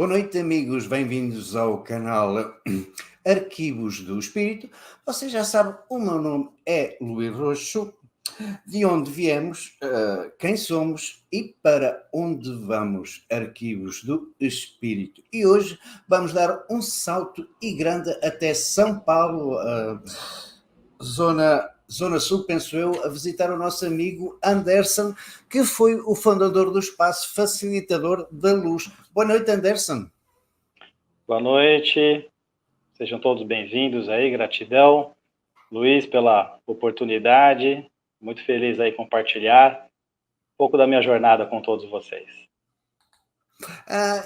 Boa noite, amigos. Bem-vindos ao canal Arquivos do Espírito. Você já sabe, o meu nome é Luís Roxo, de onde viemos, quem somos e para onde vamos, Arquivos do Espírito. E hoje vamos dar um salto e grande até São Paulo, Zona Sul, penso eu, a visitar o nosso amigo Anderson, que foi o fundador do espaço facilitador da luz. Boa noite, Anderson. Boa noite, sejam todos bem-vindos aí, gratidão, Luís, pela oportunidade, muito feliz aí compartilhar um pouco da minha jornada com todos vocês.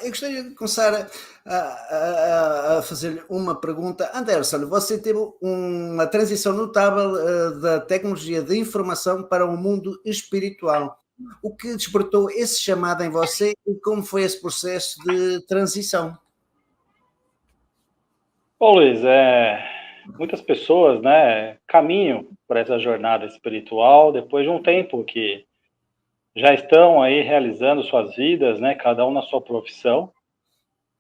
Eu gostaria de começar a fazer-lhe uma pergunta. Anderson, você teve uma transição notável da tecnologia de informação para o mundo espiritual. O que despertou esse chamado em você e como foi esse processo de transição? Bom, Luís, muitas pessoas, caminham por essa jornada espiritual depois de um tempo que já estão aí realizando suas vidas, cada um na sua profissão.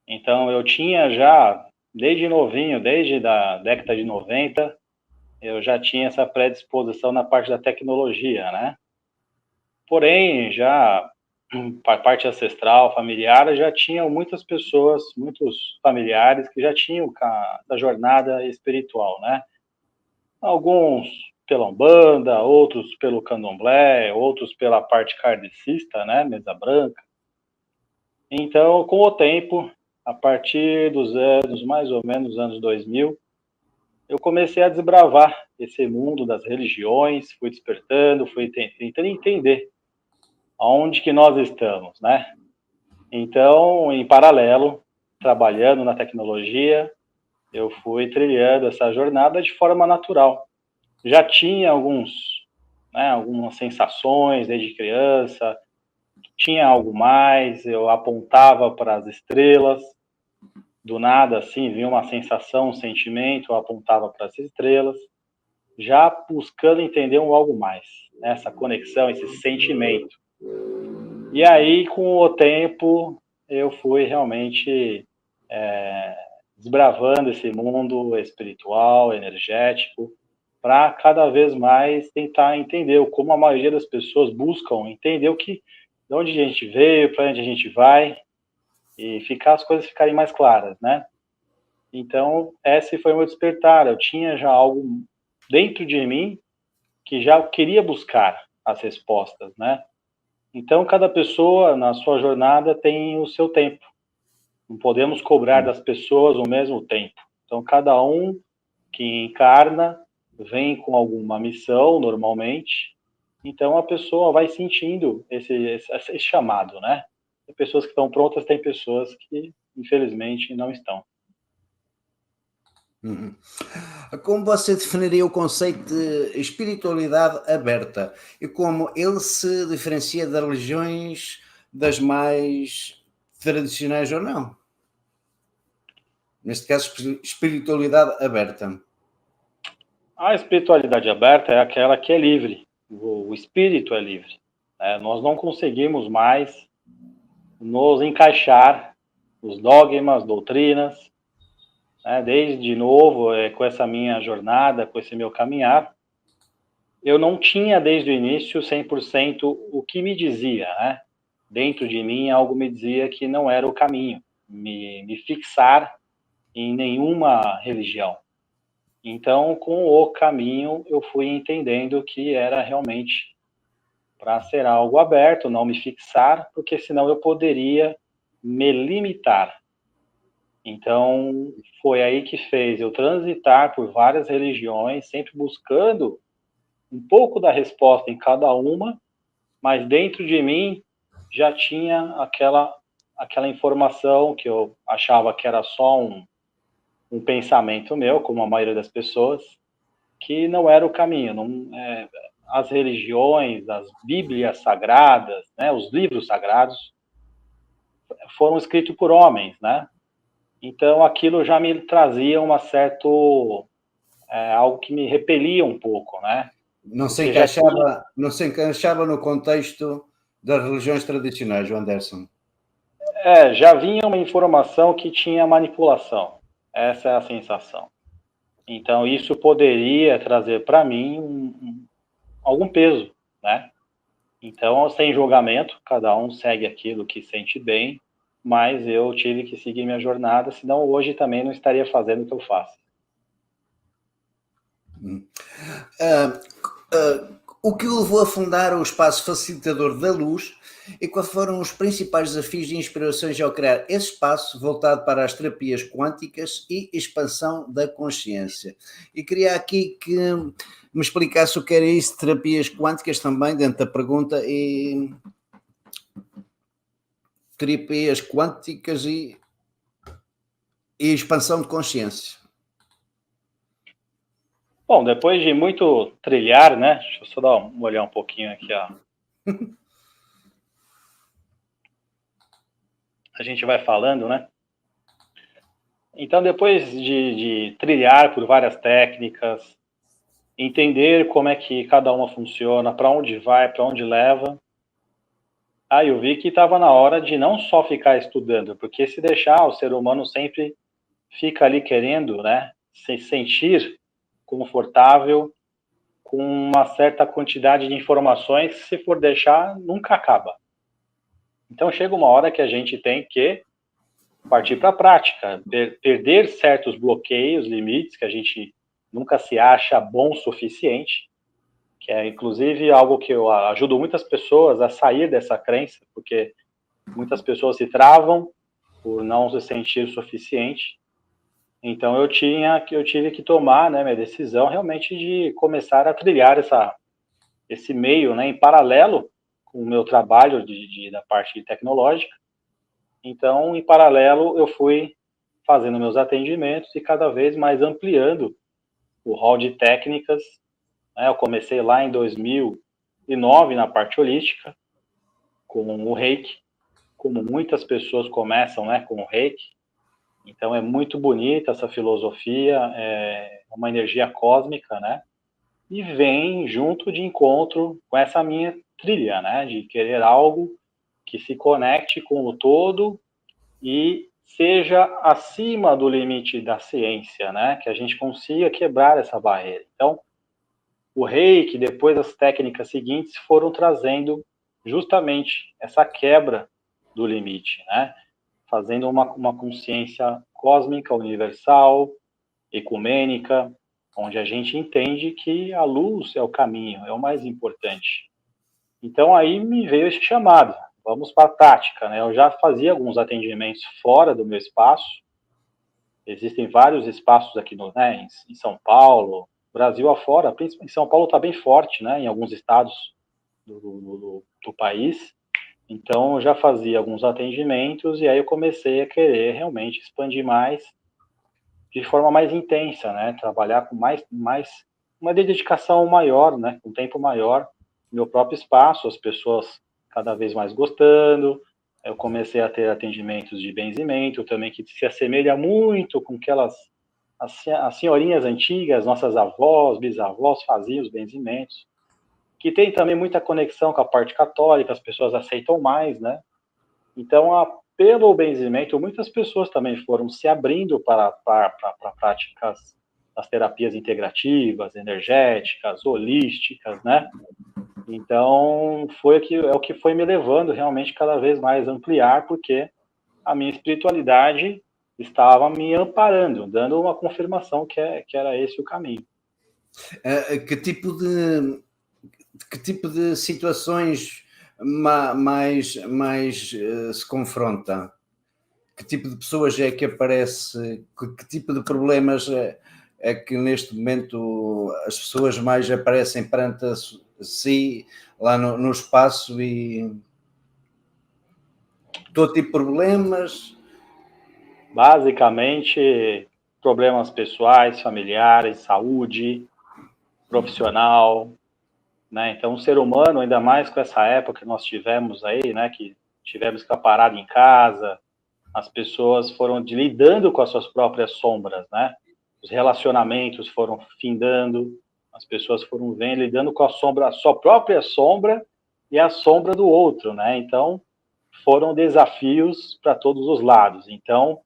Então, eu tinha já, desde novinho, desde a década de 90, eu já tinha essa predisposição na parte da tecnologia, né? Porém, já para a parte ancestral, familiar, já tinham muitas pessoas, muitos familiares que já tinham a jornada espiritual, né? Alguns pela Umbanda, outros pelo Candomblé, outros pela parte kardecista, né? Mesa branca. Então, com o tempo, a partir dos anos, mais ou menos, anos 2000, eu comecei a desbravar esse mundo das religiões, fui despertando, fui tentando entender aonde que nós estamos, né? Então, em paralelo, trabalhando na tecnologia, eu fui trilhando essa jornada de forma natural. Já tinha algumas sensações desde criança, tinha algo mais, eu apontava para as estrelas, do nada, assim, vinha uma sensação, um sentimento, eu apontava para as estrelas, já buscando entender algo mais, né? Essa conexão, esse sentimento. E aí, com o tempo, eu fui realmente desbravando esse mundo espiritual, energético, para cada vez mais tentar entender como a maioria das pessoas buscam entender de onde a gente veio, para onde a gente vai, e as coisas ficarem mais claras, né? Então, esse foi o meu despertar. Eu tinha já algo dentro de mim que já queria buscar as respostas, né? Então, cada pessoa, na sua jornada, tem o seu tempo. Não podemos cobrar das pessoas o mesmo tempo. Então, cada um que encarna vem com alguma missão, normalmente. Então, a pessoa vai sentindo esse chamado, né? Tem pessoas que estão prontas, tem pessoas que, infelizmente, não estão. Uhum. Como você definiria o conceito de espiritualidade aberta e como ele se diferencia das religiões das mais tradicionais ou não? Neste caso, espiritualidade aberta. A espiritualidade aberta é aquela que é livre. O espírito é livre, né? Nós não conseguimos mais nos encaixar nos dogmas, doutrinas, né? Desde novo, com essa minha jornada, com esse meu caminhar, eu não tinha desde o início 100% o que me dizia, né? Dentro de mim, algo me dizia que não era o caminho, me fixar em nenhuma religião. Então, com o caminho, eu fui entendendo que era realmente para ser algo aberto, não me fixar, porque senão eu poderia me limitar. Então, foi aí que fez eu transitar por várias religiões, sempre buscando um pouco da resposta em cada uma, mas dentro de mim já tinha aquela informação que eu achava que era só um pensamento meu, como a maioria das pessoas, que não era o caminho. As religiões, as Bíblias sagradas, né, os livros sagrados, foram escritos por homens, né? Então aquilo já me trazia algo que me repelia um pouco, né? Não se encaixava no contexto das religiões tradicionais, Anderson. Já vinha uma informação que tinha manipulação. Essa é a sensação. Então, isso poderia trazer para mim algum peso, né? Então, sem julgamento, cada um segue aquilo que sente bem, mas eu tive que seguir minha jornada, senão hoje também não estaria fazendo o que eu faço. O que o levou a fundar o Espaço Facilitador da Luz e quais foram os principais desafios e inspirações ao criar esse espaço voltado para as terapias quânticas e expansão da consciência? E queria aqui que me explicasse o que era isso de terapias quânticas também, dentro da pergunta, e terapias quânticas e expansão de consciência. Bom, depois de muito trilhar, né? Deixa eu só olhar um pouquinho aqui, ó. A gente vai falando, né? Então, depois de trilhar por várias técnicas, entender como é que cada uma funciona, para onde vai, para onde leva, aí eu vi que estava na hora de não só ficar estudando, porque se deixar, o ser humano sempre fica ali querendo, né, se sentir confortável com uma certa quantidade de informações, se for deixar, nunca acaba. Então chega uma hora que a gente tem que partir para a prática, perder certos bloqueios, limites, que a gente nunca se acha bom o suficiente, que é inclusive algo que eu ajudo muitas pessoas a sair dessa crença, porque muitas pessoas se travam por não se sentir suficiente. Então eu tive que tomar, né, minha decisão realmente de começar a trilhar esse meio, né, em paralelo com o meu trabalho da parte tecnológica. Então, em paralelo, eu fui fazendo meus atendimentos e cada vez mais ampliando o rol de técnicas. Né? Eu comecei lá em 2009 na parte holística, com o Reiki, como muitas pessoas começam, né, com o Reiki. Então é muito bonita essa filosofia, é uma energia cósmica, né? E vem junto de encontro com essa minha trilha, né? De querer algo que se conecte com o todo e seja acima do limite da ciência, né? Que a gente consiga quebrar essa barreira. Então, o Reiki, depois as técnicas seguintes foram trazendo justamente essa quebra do limite, né? Fazendo uma consciência cósmica, universal, ecumênica, onde a gente entende que a luz é o caminho, é o mais importante. Então aí me veio esse chamado, vamos para a tática, né? Eu já fazia alguns atendimentos fora do meu espaço, existem vários espaços aqui né, em São Paulo, Brasil afora, principalmente em São Paulo está bem forte, né? Em alguns estados do país. Então, eu já fazia alguns atendimentos e aí eu comecei a querer realmente expandir mais, de forma mais intensa, né? Trabalhar com mais uma dedicação maior, né? Um tempo maior, meu próprio espaço, as pessoas cada vez mais gostando. Eu comecei a ter atendimentos de benzimento também, que se assemelha muito com aquelas as senhorinhas antigas, nossas avós, bisavós faziam os benzimentos, que tem também muita conexão com a parte católica, as pessoas aceitam mais, né? Então, pelo benzimento, muitas pessoas também foram se abrindo para práticas das terapias integrativas, energéticas, holísticas, né? Então, é o que foi me levando realmente cada vez mais a ampliar, porque a minha espiritualidade estava me amparando, dando uma confirmação que era esse o caminho. Que tipo de situações mais se confronta? Que tipo de pessoas é que aparece? Que tipo de problemas é que neste momento as pessoas mais aparecem perante si lá no espaço e todo tipo de problemas? Basicamente, problemas pessoais, familiares, saúde, profissional, né? Então, o ser humano, ainda mais com essa época que nós tivemos aí, né, que tivemos que ficar parado em casa, as pessoas foram lidando com as suas próprias sombras, né? Os relacionamentos foram findando, as pessoas foram lidando com a sua própria sombra e a sombra do outro, né? Então, foram desafios para todos os lados. Então,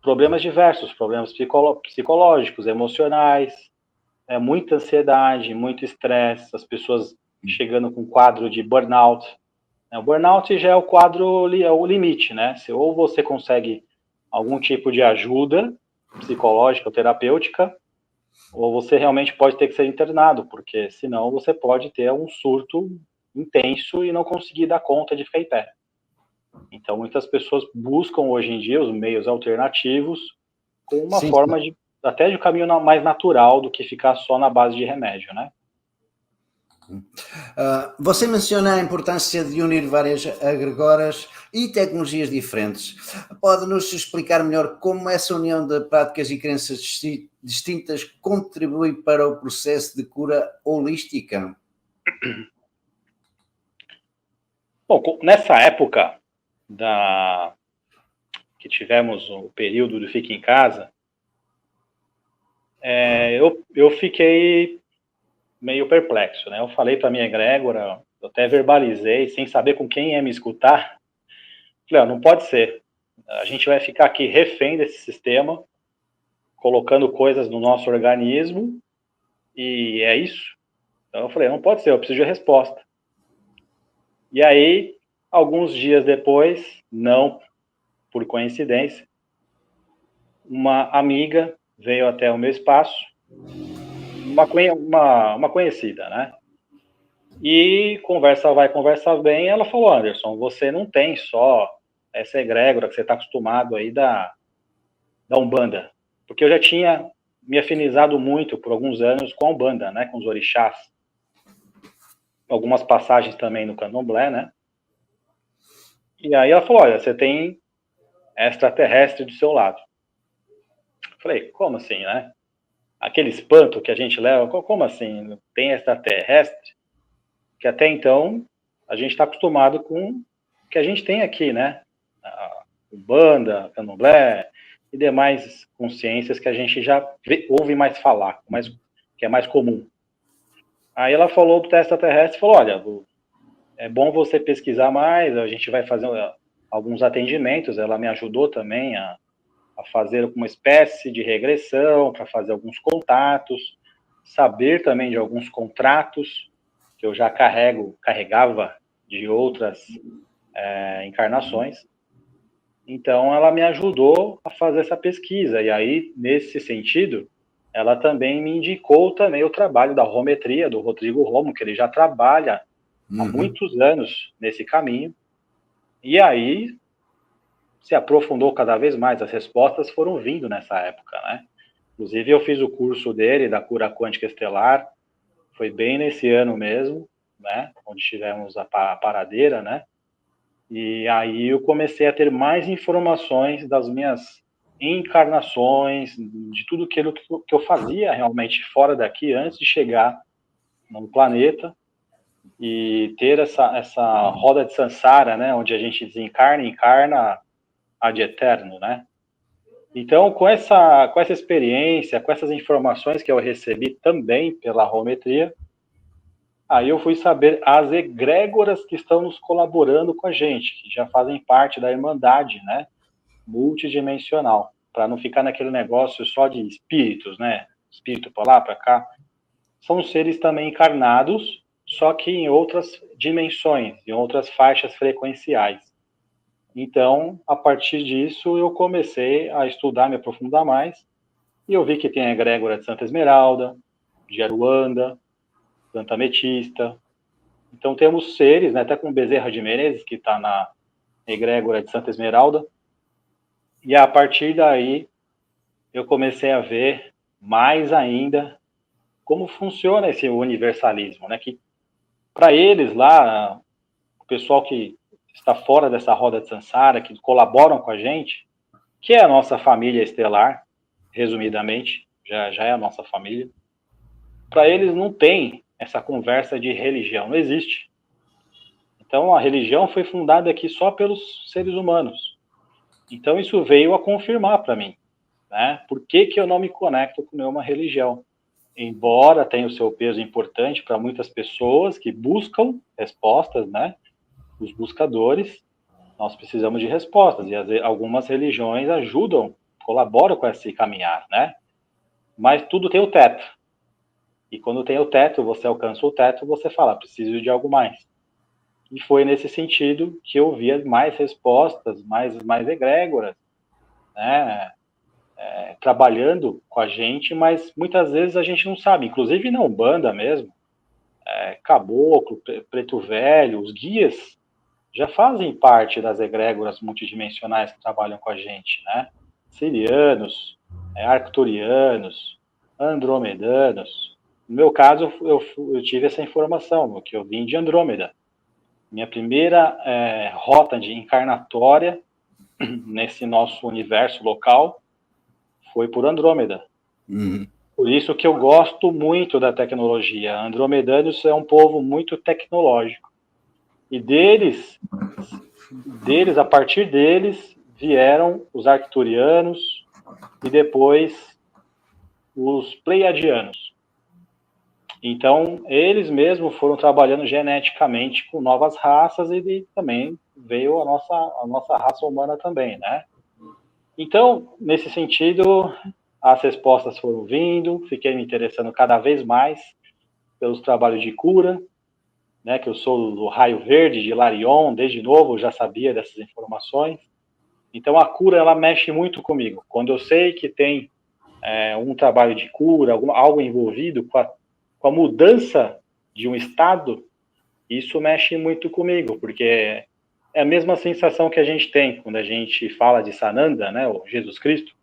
problemas diversos, problemas psicológicos, emocionais, muita ansiedade, muito estresse, as pessoas chegando com quadro de burnout. O burnout já é o quadro, é o limite, né? Ou você consegue algum tipo de ajuda psicológica ou terapêutica, ou você realmente pode ter que ser internado, porque senão você pode ter um surto intenso e não conseguir dar conta de ficar em pé. Então, muitas pessoas buscam hoje em dia os meios alternativos com uma Sim, forma de até de um caminho mais natural do que ficar só na base de remédio, né? Você menciona a importância de unir várias agregoras e tecnologias diferentes. Pode-nos explicar melhor como essa união de práticas e crenças distintas contribui para o processo de cura holística? Bom, nessa época que tivemos o período do Fique em Casa, eu fiquei meio perplexo, né? Eu falei para minha egrégora, eu até verbalizei, sem saber com quem ia me escutar. Falei, não pode ser. A gente vai ficar aqui refém desse sistema, colocando coisas no nosso organismo, e é isso. Então eu falei, não pode ser, eu preciso de resposta. E aí, alguns dias depois, não por coincidência, uma amiga veio até o meu espaço, uma conhecida, né? E conversa vai, conversa vem, ela falou, Anderson, você não tem só essa egrégora que você está acostumado aí da Umbanda, porque eu já tinha me afinizado muito por alguns anos com a Umbanda, né, com os orixás, algumas passagens também no Candomblé, né, e aí ela falou, olha, você tem extraterrestre do seu lado. Falei, como assim, né? Aquele espanto que a gente leva, como assim? Tem extraterrestre? Que até então a gente está acostumado com o que a gente tem aqui, né? A Umbanda, Candomblé e demais consciências que a gente já ouve mais falar, que é mais comum. Aí ela falou do extraterrestre e falou, olha, é bom você pesquisar mais, a gente vai fazer alguns atendimentos, ela me ajudou também a fazer uma espécie de regressão, para fazer alguns contatos, saber também de alguns contratos que eu já carregava de outras encarnações. Então, ela me ajudou a fazer essa pesquisa. E aí, nesse sentido, ela também me indicou também o trabalho da rometria, do Rodrigo Romo, que ele já trabalha há muitos anos nesse caminho. E aí, se aprofundou cada vez mais, as respostas foram vindo nessa época, né? Inclusive, eu fiz o curso dele, da cura quântica estelar, foi bem nesse ano mesmo, né? Onde tivemos a paradeira, né? E aí eu comecei a ter mais informações das minhas encarnações, de tudo aquilo que eu fazia realmente fora daqui, antes de chegar no planeta, e ter essa roda de samsara, né? Onde a gente desencarna e encarna ad eterno, né? Então, com essa experiência, com essas informações que eu recebi também pela rometria, aí eu fui saber as egrégoras que estão nos colaborando com a gente, que já fazem parte da Irmandade, né, multidimensional, para não ficar naquele negócio só de espíritos, né, espírito para lá, para cá. São seres também encarnados, só que em outras dimensões, em outras faixas frequenciais. Então, a partir disso, eu comecei a estudar, me aprofundar mais, e eu vi que tem a egrégora de Santa Esmeralda, de Aruanda, Santa Ametista. Então, temos seres, né, até com Bezerra de Menezes, que está na egrégora de Santa Esmeralda, e a partir daí, eu comecei a ver mais ainda como funciona esse universalismo, né, que para eles lá, o pessoal que está fora dessa roda de Sansara, que colaboram com a gente, que é a nossa família estelar, resumidamente, já é a nossa família, para eles não tem essa conversa de religião, não existe. Então, a religião foi fundada aqui só pelos seres humanos. Então, isso veio a confirmar para mim, né? Por que eu não me conecto com nenhuma religião? Embora tenha o seu peso importante para muitas pessoas que buscam respostas, né? os buscadores, nós precisamos de respostas, e algumas religiões ajudam, colaboram com esse caminhar, né? Mas tudo tem o teto. E quando tem o teto, você alcança o teto, você fala, preciso de algo mais. E foi nesse sentido que eu via mais respostas, mais egrégoras, né? Trabalhando com a gente, mas muitas vezes a gente não sabe, inclusive na Umbanda mesmo, caboclo, preto velho, os guias já fazem parte das egrégoras multidimensionais que trabalham com a gente, né? Sirianos, arcturianos, andromedanos. No meu caso, eu tive essa informação, que eu vim de Andrômeda. Minha primeira rota de encarnatória nesse nosso universo local foi por Andrômeda. Uhum. Por isso que eu gosto muito da tecnologia. Andromedanos é um povo muito tecnológico. E a partir deles, vieram os arcturianos e depois os pleiadianos. Então, eles mesmos foram trabalhando geneticamente com novas raças e também veio a nossa raça humana também, né? Então, nesse sentido, as respostas foram vindo, fiquei me interessando cada vez mais pelos trabalhos de cura, né, que eu sou do raio verde de Larion, desde novo eu já sabia dessas informações. Então a cura, ela mexe muito comigo. Quando eu sei que tem um trabalho de cura, algo envolvido com a mudança de um estado, isso mexe muito comigo, porque é a mesma sensação que a gente tem quando a gente fala de Sananda, né, o Jesus Cristo.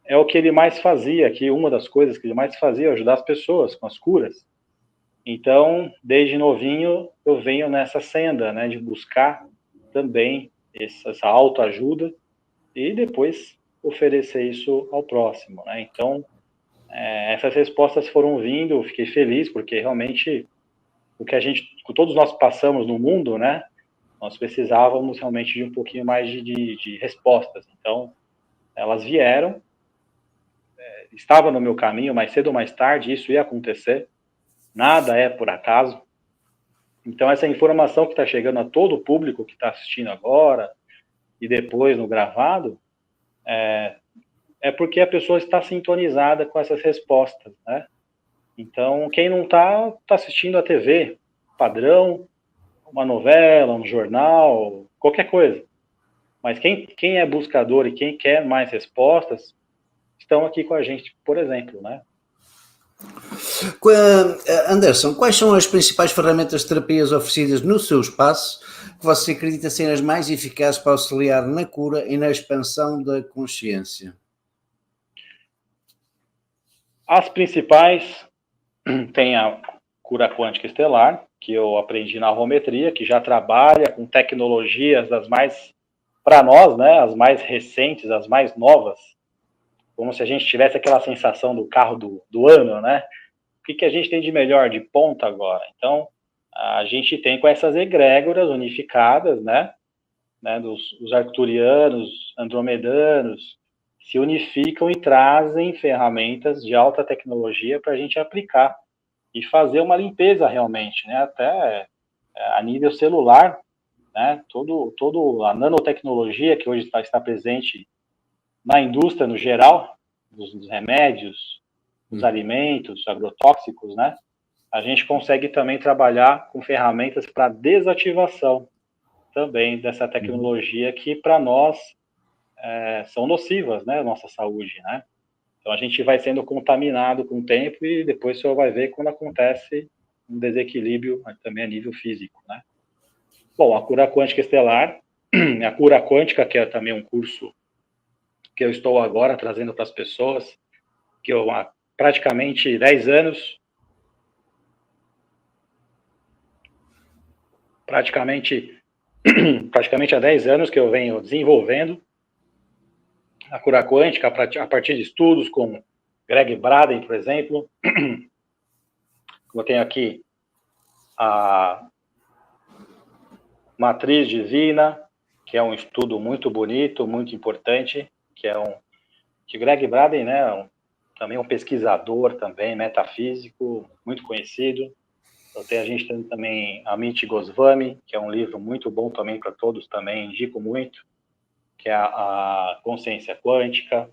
É o que ele mais fazia, que uma das coisas que ele mais fazia é ajudar as pessoas com as curas. Então, desde novinho, eu venho nessa senda, né, de buscar também essa autoajuda e depois oferecer isso ao próximo, né? Então, essas respostas foram vindo, eu fiquei feliz, porque realmente o que todos nós passamos no mundo, né, nós precisávamos realmente de um pouquinho mais de respostas. Então, elas vieram, estava no meu caminho, mais cedo ou mais tarde, isso ia acontecer, nada é por acaso. Então, essa informação que está chegando a todo o público que está assistindo agora e depois no gravado, é porque a pessoa está sintonizada com essas respostas, né? Então, quem não está assistindo a TV, padrão, uma novela, um jornal, qualquer coisa. Mas quem é buscador e quem quer mais respostas, estão aqui com a gente, por exemplo, né? Anderson, quais são as principais ferramentas de terapias oferecidas no seu espaço que você acredita serem as mais eficazes para auxiliar na cura e na expansão da consciência? As principais tem a cura quântica estelar, que eu aprendi na arrometria, que já trabalha com tecnologias das mais, para nós, né, as mais recentes, as mais novas, como se a gente tivesse aquela sensação do carro do ano, né? O que a gente tem de melhor, de ponta agora? Então, a gente tem com essas egrégoras unificadas, né, dos arcturianos, andromedanos, se unificam e trazem ferramentas de alta tecnologia para a gente aplicar e fazer uma limpeza realmente, né, até a nível celular, né, todo a nanotecnologia que hoje está presente na indústria no geral, dos remédios, dos alimentos agrotóxicos, né, a gente consegue também trabalhar com ferramentas para desativação também dessa tecnologia que para nós são nocivas, né, à nossa saúde, né. Então a gente vai sendo contaminado com o tempo e depois você vai ver quando acontece um desequilíbrio também a nível físico, né. Bom, a cura quântica estelar, a cura quântica, que é também um curso que eu estou agora trazendo para as pessoas, que eu há praticamente 10 anos, praticamente há 10 anos que eu venho desenvolvendo a cura quântica a partir de estudos com Greg Braden, por exemplo. Eu tenho aqui a Matriz Divina, que é um estudo muito bonito, muito importante, que Greg Braden, né, também um pesquisador também metafísico, muito conhecido. A gente tem também Amit Goswami, que é um livro muito bom também para todos, também indico muito, que é a consciência quântica.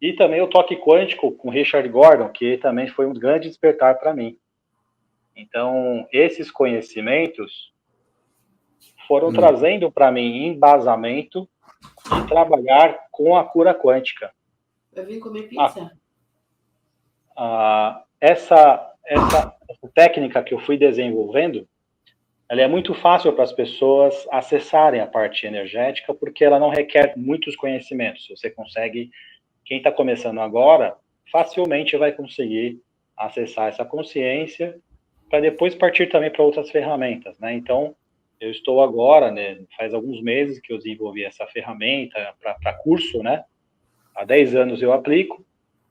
E também o toque quântico com Richard Gordon, que também foi um grande despertar para mim. Então, esses conhecimentos foram trazendo para mim embasamento de trabalhar com a cura quântica. Eu vim comer pizza. Essa técnica que eu fui desenvolvendo, ela é muito fácil para as pessoas acessarem a parte energética, porque ela não requer muitos conhecimentos. Você consegue, quem está começando agora, facilmente vai conseguir acessar essa consciência, para depois partir também para outras ferramentas, né? Então, eu estou agora, né, faz alguns meses que eu desenvolvi essa ferramenta para curso, né? Há 10 anos eu aplico,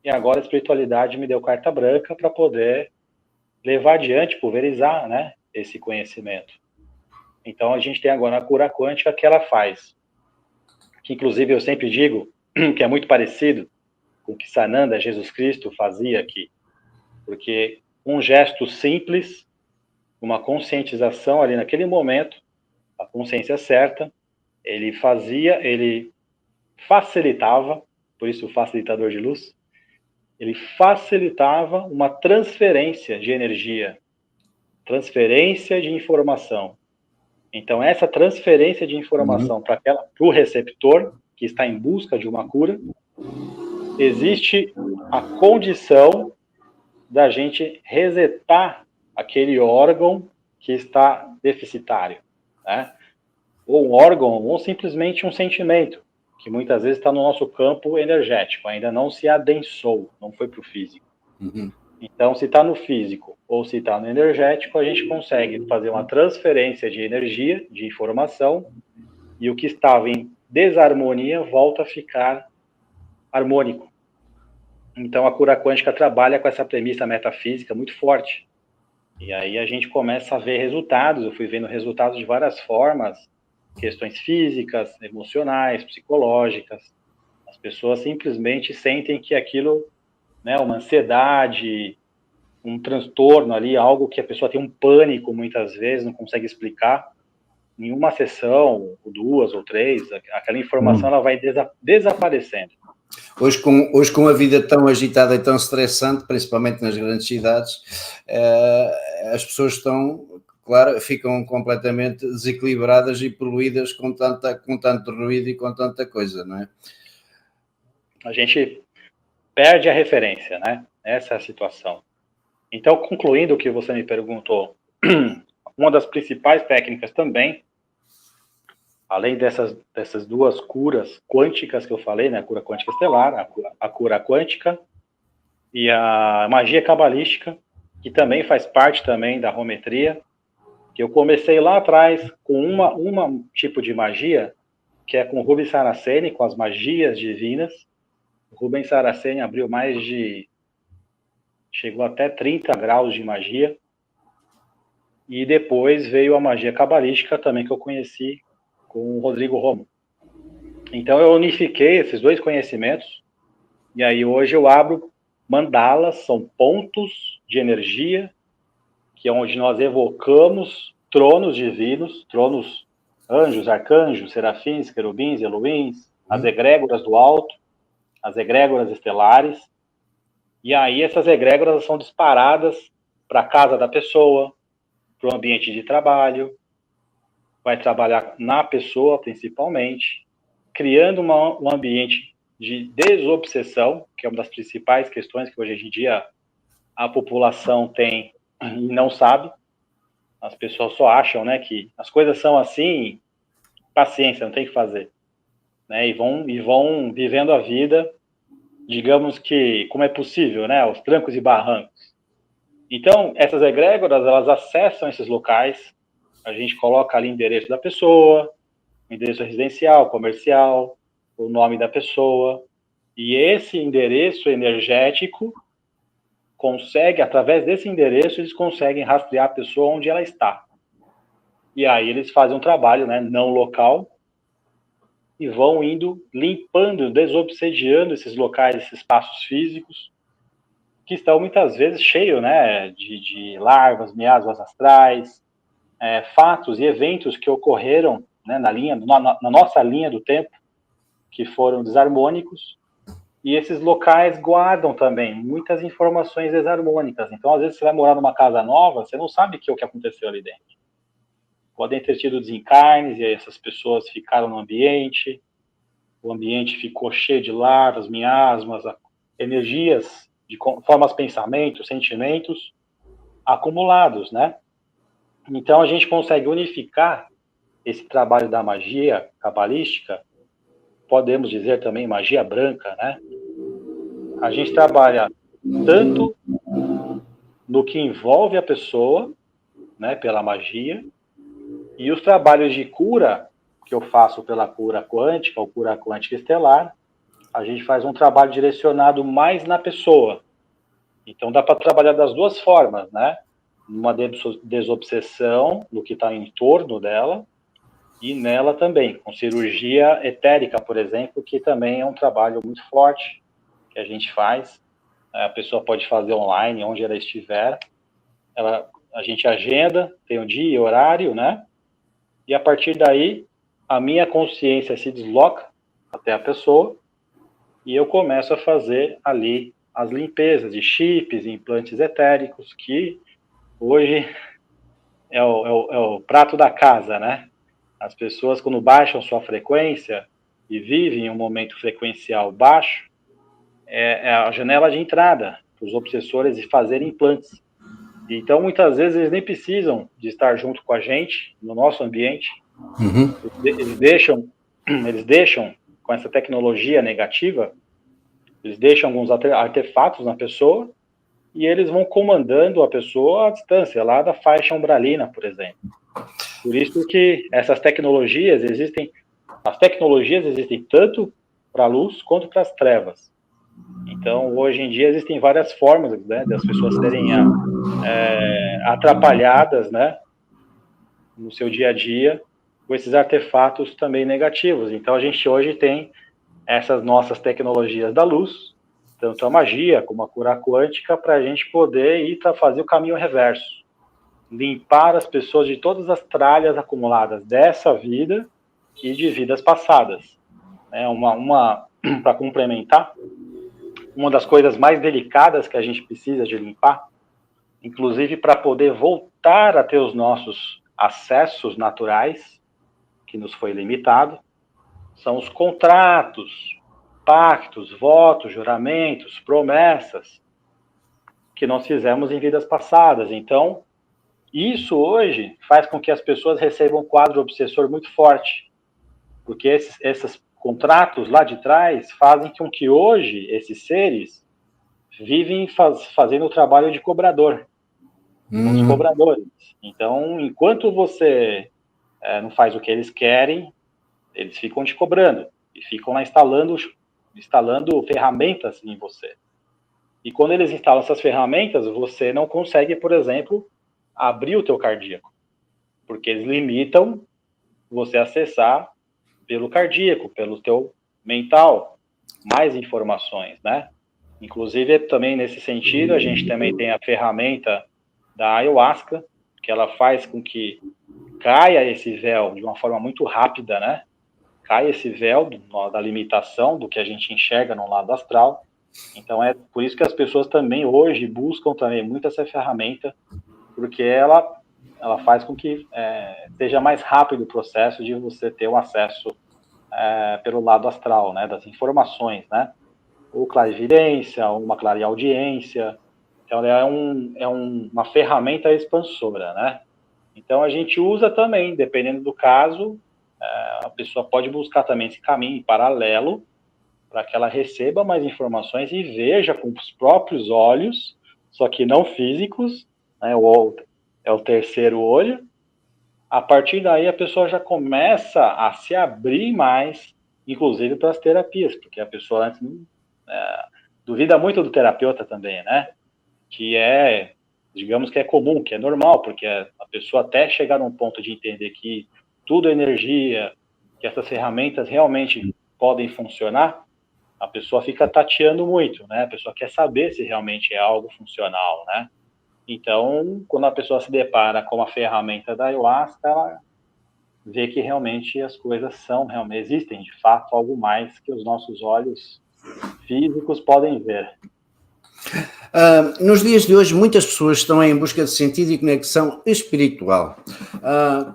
e agora a espiritualidade me deu carta branca para poder levar adiante, pulverizar, né, esse conhecimento. Então, a gente tem agora a cura quântica que ela faz, que inclusive eu sempre digo que é muito parecido com o que Sananda, Jesus Cristo, fazia aqui, porque um gesto simples, uma conscientização ali naquele momento, a consciência certa, ele facilitava, por isso o facilitador de luz, ele facilitava uma transferência de energia, transferência de informação. Então, essa transferência de informação para o receptor, que está em busca de uma cura, existe a condição da gente resetar aquele órgão que está deficitário, né? Ou um órgão, ou simplesmente um sentimento, que muitas vezes está no nosso campo energético, ainda não se adensou, não foi para o físico. Então, se está no físico ou se está no energético, a gente consegue fazer uma transferência de energia, de informação, e o que estava em desarmonia volta a ficar harmônico. Então, a cura quântica trabalha com essa premissa metafísica muito forte. E aí a gente começa a ver resultados. Eu fui vendo resultados de várias formas, questões físicas, emocionais, psicológicas. As pessoas simplesmente sentem que aquilo, né, uma ansiedade, um transtorno ali, algo que a pessoa tem um pânico muitas vezes, não consegue explicar. Em uma sessão, ou 2 ou 3, aquela informação ela vai desaparecendo. Hoje com a vida tão agitada e tão estressante, principalmente nas grandes cidades, as pessoas estão, claro, ficam completamente desequilibradas e poluídas com tanto ruído e com tanta coisa, não é? A gente perde a referência, né? Essa é a situação. Então, concluindo o que você me perguntou, uma das principais técnicas também, além dessas duas curas quânticas que eu falei, né, a cura quântica estelar, a cura quântica e a magia cabalística, que também faz parte também da rometria, que eu comecei lá atrás com uma tipo de magia, que é com Rubens Saraceni, com as magias divinas. O Rubens Saraceni abriu chegou até 30 graus de magia, e depois veio a magia cabalística também, que eu conheci com o Rodrigo Romo. Então eu unifiquei esses dois conhecimentos, e aí hoje eu abro mandalas, são pontos de energia, que é onde nós evocamos tronos divinos, tronos, anjos, arcanjos, serafins, querubins, eluins, as egrégoras do alto, as egrégoras estelares, e aí essas egrégoras são disparadas para a casa da pessoa, para o ambiente de trabalho, vai trabalhar na pessoa principalmente, criando um ambiente de desobsessão, que é uma das principais questões que hoje em dia a população tem e não sabe. As pessoas só acham, né, que as coisas são assim, paciência, não tem o que fazer, né, e vão vivendo a vida, digamos que, como é possível, né, aos trancos e barrancos. Então, essas egrégoras, elas acessam esses locais, a gente coloca ali o endereço da pessoa, endereço residencial, comercial, o nome da pessoa, e esse endereço energético consegue, através desse endereço, eles conseguem rastrear a pessoa onde ela está. E aí eles fazem um trabalho, né, não local, e vão indo limpando, desobsediando esses locais, esses espaços físicos, que estão muitas vezes cheios, né, de larvas, miasmas astrais, fatos e eventos que ocorreram, né, na nossa linha do tempo, que foram desarmônicos, e esses locais guardam também muitas informações desarmônicas. Então, às vezes, você vai morar numa casa nova, você não sabe o que aconteceu ali dentro. Podem ter tido desencarnes, e aí essas pessoas ficaram no ambiente, o ambiente ficou cheio de larvas, miasmas, energias, de formas, pensamentos, sentimentos acumulados, né? Então, a gente consegue unificar esse trabalho da magia cabalística, podemos dizer também magia branca, né? A gente trabalha tanto no que envolve a pessoa, né, pela magia, e os trabalhos de cura, que eu faço pela cura quântica ou cura quântica estelar, a gente faz um trabalho direcionado mais na pessoa. Então dá para trabalhar das duas formas, né? Uma desobsessão no que está em torno dela, e nela também, com cirurgia etérica, por exemplo, que também é um trabalho muito forte que a gente faz. A pessoa pode fazer online, onde ela estiver. A gente agenda, tem um dia e horário, né? E a partir daí, a minha consciência se desloca até a pessoa e eu começo a fazer ali as limpezas de chips, implantes etéricos, que hoje é o prato da casa, né? As pessoas, quando baixam sua frequência e vivem em um momento frequencial baixo, é a janela de entrada para os obsessores fazerem implantes. Então, muitas vezes, eles nem precisam de estar junto com a gente, no nosso ambiente. Uhum. Eles deixam, com essa tecnologia negativa, eles deixam alguns artefatos na pessoa e eles vão comandando a pessoa à distância, lá da faixa umbralina, por exemplo. Por isso que essas tecnologias existem, as tecnologias existem tanto para a luz quanto para as trevas. Então, hoje em dia, existem várias formas, né, das pessoas serem atrapalhadas, né, no seu dia a dia, com esses artefatos também negativos. Então, a gente hoje tem essas nossas tecnologias da luz, tanto a magia como a cura quântica, para a gente poder ir para fazer o caminho reverso. Limpar as pessoas de todas as tralhas acumuladas dessa vida e de vidas passadas. Para complementar, uma das coisas mais delicadas que a gente precisa de limpar, inclusive para poder voltar a ter os nossos acessos naturais, que nos foi limitado, são os contratos, pactos, votos, juramentos, promessas que nós fizemos em vidas passadas. Então, isso hoje faz com que as pessoas recebam um quadro obsessor muito forte, porque esses contratos lá de trás fazem com que hoje esses seres vivem fazendo o trabalho de cobrador, são os cobradores. Então, enquanto você não faz o que eles querem, eles ficam te cobrando e ficam lá instalando ferramentas em você. E quando eles instalam essas ferramentas, você não consegue, por exemplo, abrir o teu cardíaco, porque eles limitam você acessar pelo cardíaco, pelo teu mental, mais informações, né? Inclusive, também nesse sentido, a gente também tem a ferramenta da ayahuasca, que ela faz com que caia esse véu de uma forma muito rápida, né? Cai esse véu da limitação do que a gente enxerga no lado astral. Então, é por isso que as pessoas também hoje buscam também muito essa ferramenta, porque ela faz com que seja mais rápido o processo de você ter um acesso pelo lado astral, né, das informações, né, ou clarividência, ou uma clareaudiência. Então, uma ferramenta expansora, né. Então, a gente usa também, dependendo do caso, a pessoa pode buscar também esse caminho em paralelo para que ela receba mais informações e veja com os próprios olhos, só que não físicos, né, é o terceiro olho. A partir daí, a pessoa já começa a se abrir mais, inclusive para as terapias, porque a pessoa antes duvida muito do terapeuta também, né? Que digamos que é comum, que é normal, porque a pessoa até chegar num ponto de entender que tudo é energia, que essas ferramentas realmente podem funcionar, A pessoa fica tateando muito, né? A pessoa quer saber se realmente é algo funcional, né? Então, quando a pessoa se depara com a ferramenta da ayahuasca, ela vê que realmente as coisas realmente existem, de fato, algo mais que os nossos olhos físicos podem ver. Nos dias de hoje, muitas pessoas estão em busca de sentido e conexão espiritual.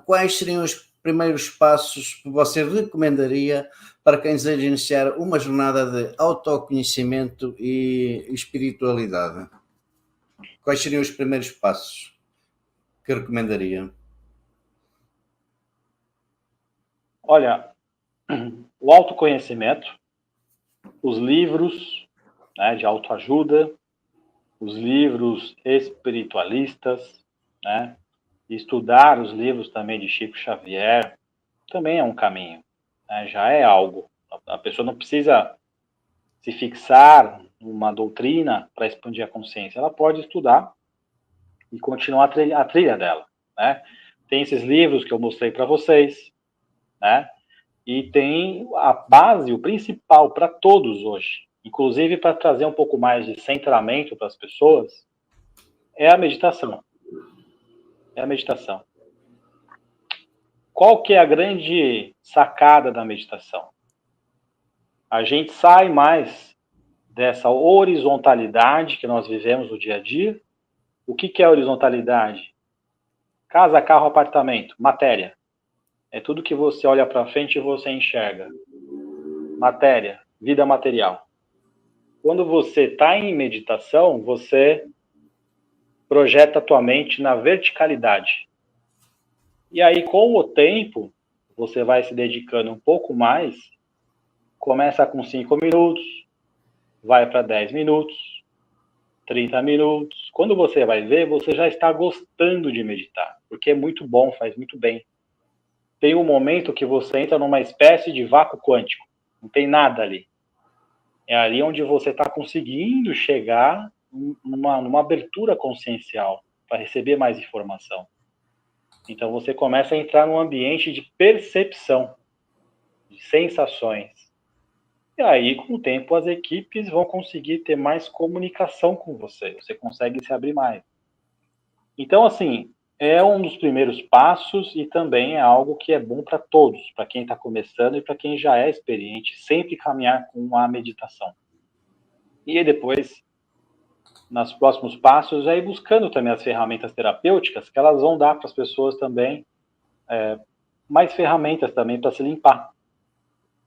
Quais seriam os primeiros passos que você recomendaria para quem deseja iniciar uma jornada de autoconhecimento e espiritualidade? Quais seriam os primeiros passos que recomendaria? Olha, o autoconhecimento, os livros, né, de autoajuda, os livros espiritualistas, né, estudar os livros também de Chico Xavier, também é um caminho, né, já é algo. A pessoa não precisa se fixar numa doutrina para expandir a consciência, ela pode estudar e continuar a trilha dela, né? Tem esses livros que eu mostrei para vocês, né? E tem a base, o principal para todos hoje, inclusive para trazer um pouco mais de centramento para as pessoas, é a meditação. É a meditação. Qual que é a grande sacada da meditação? A gente sai mais dessa horizontalidade que nós vivemos no dia a dia. O que é horizontalidade? Casa, carro, apartamento, matéria. É tudo que você olha para frente e você enxerga. Matéria, vida material. Quando você está em meditação, você projeta a tua mente na verticalidade. E aí, com o tempo, você vai se dedicando um pouco mais, começa com 5 minutos, vai para 10 minutos, 30 minutos. Quando você vai ver, você já está gostando de meditar, porque é muito bom, faz muito bem. Tem um momento que você entra numa espécie de vácuo quântico, não tem nada ali. É ali onde você está conseguindo chegar numa abertura consciencial para receber mais informação. Então você começa a entrar num ambiente de percepção, de sensações. E aí, com o tempo, as equipes vão conseguir ter mais comunicação com você. Você consegue se abrir mais. Então, assim, é um dos primeiros passos e também é algo que é bom para todos, para quem está começando e para quem já é experiente, sempre caminhar com a meditação. E aí depois, nos próximos passos, aí buscando também as ferramentas terapêuticas, que elas vão dar para as pessoas também mais ferramentas também para se limpar.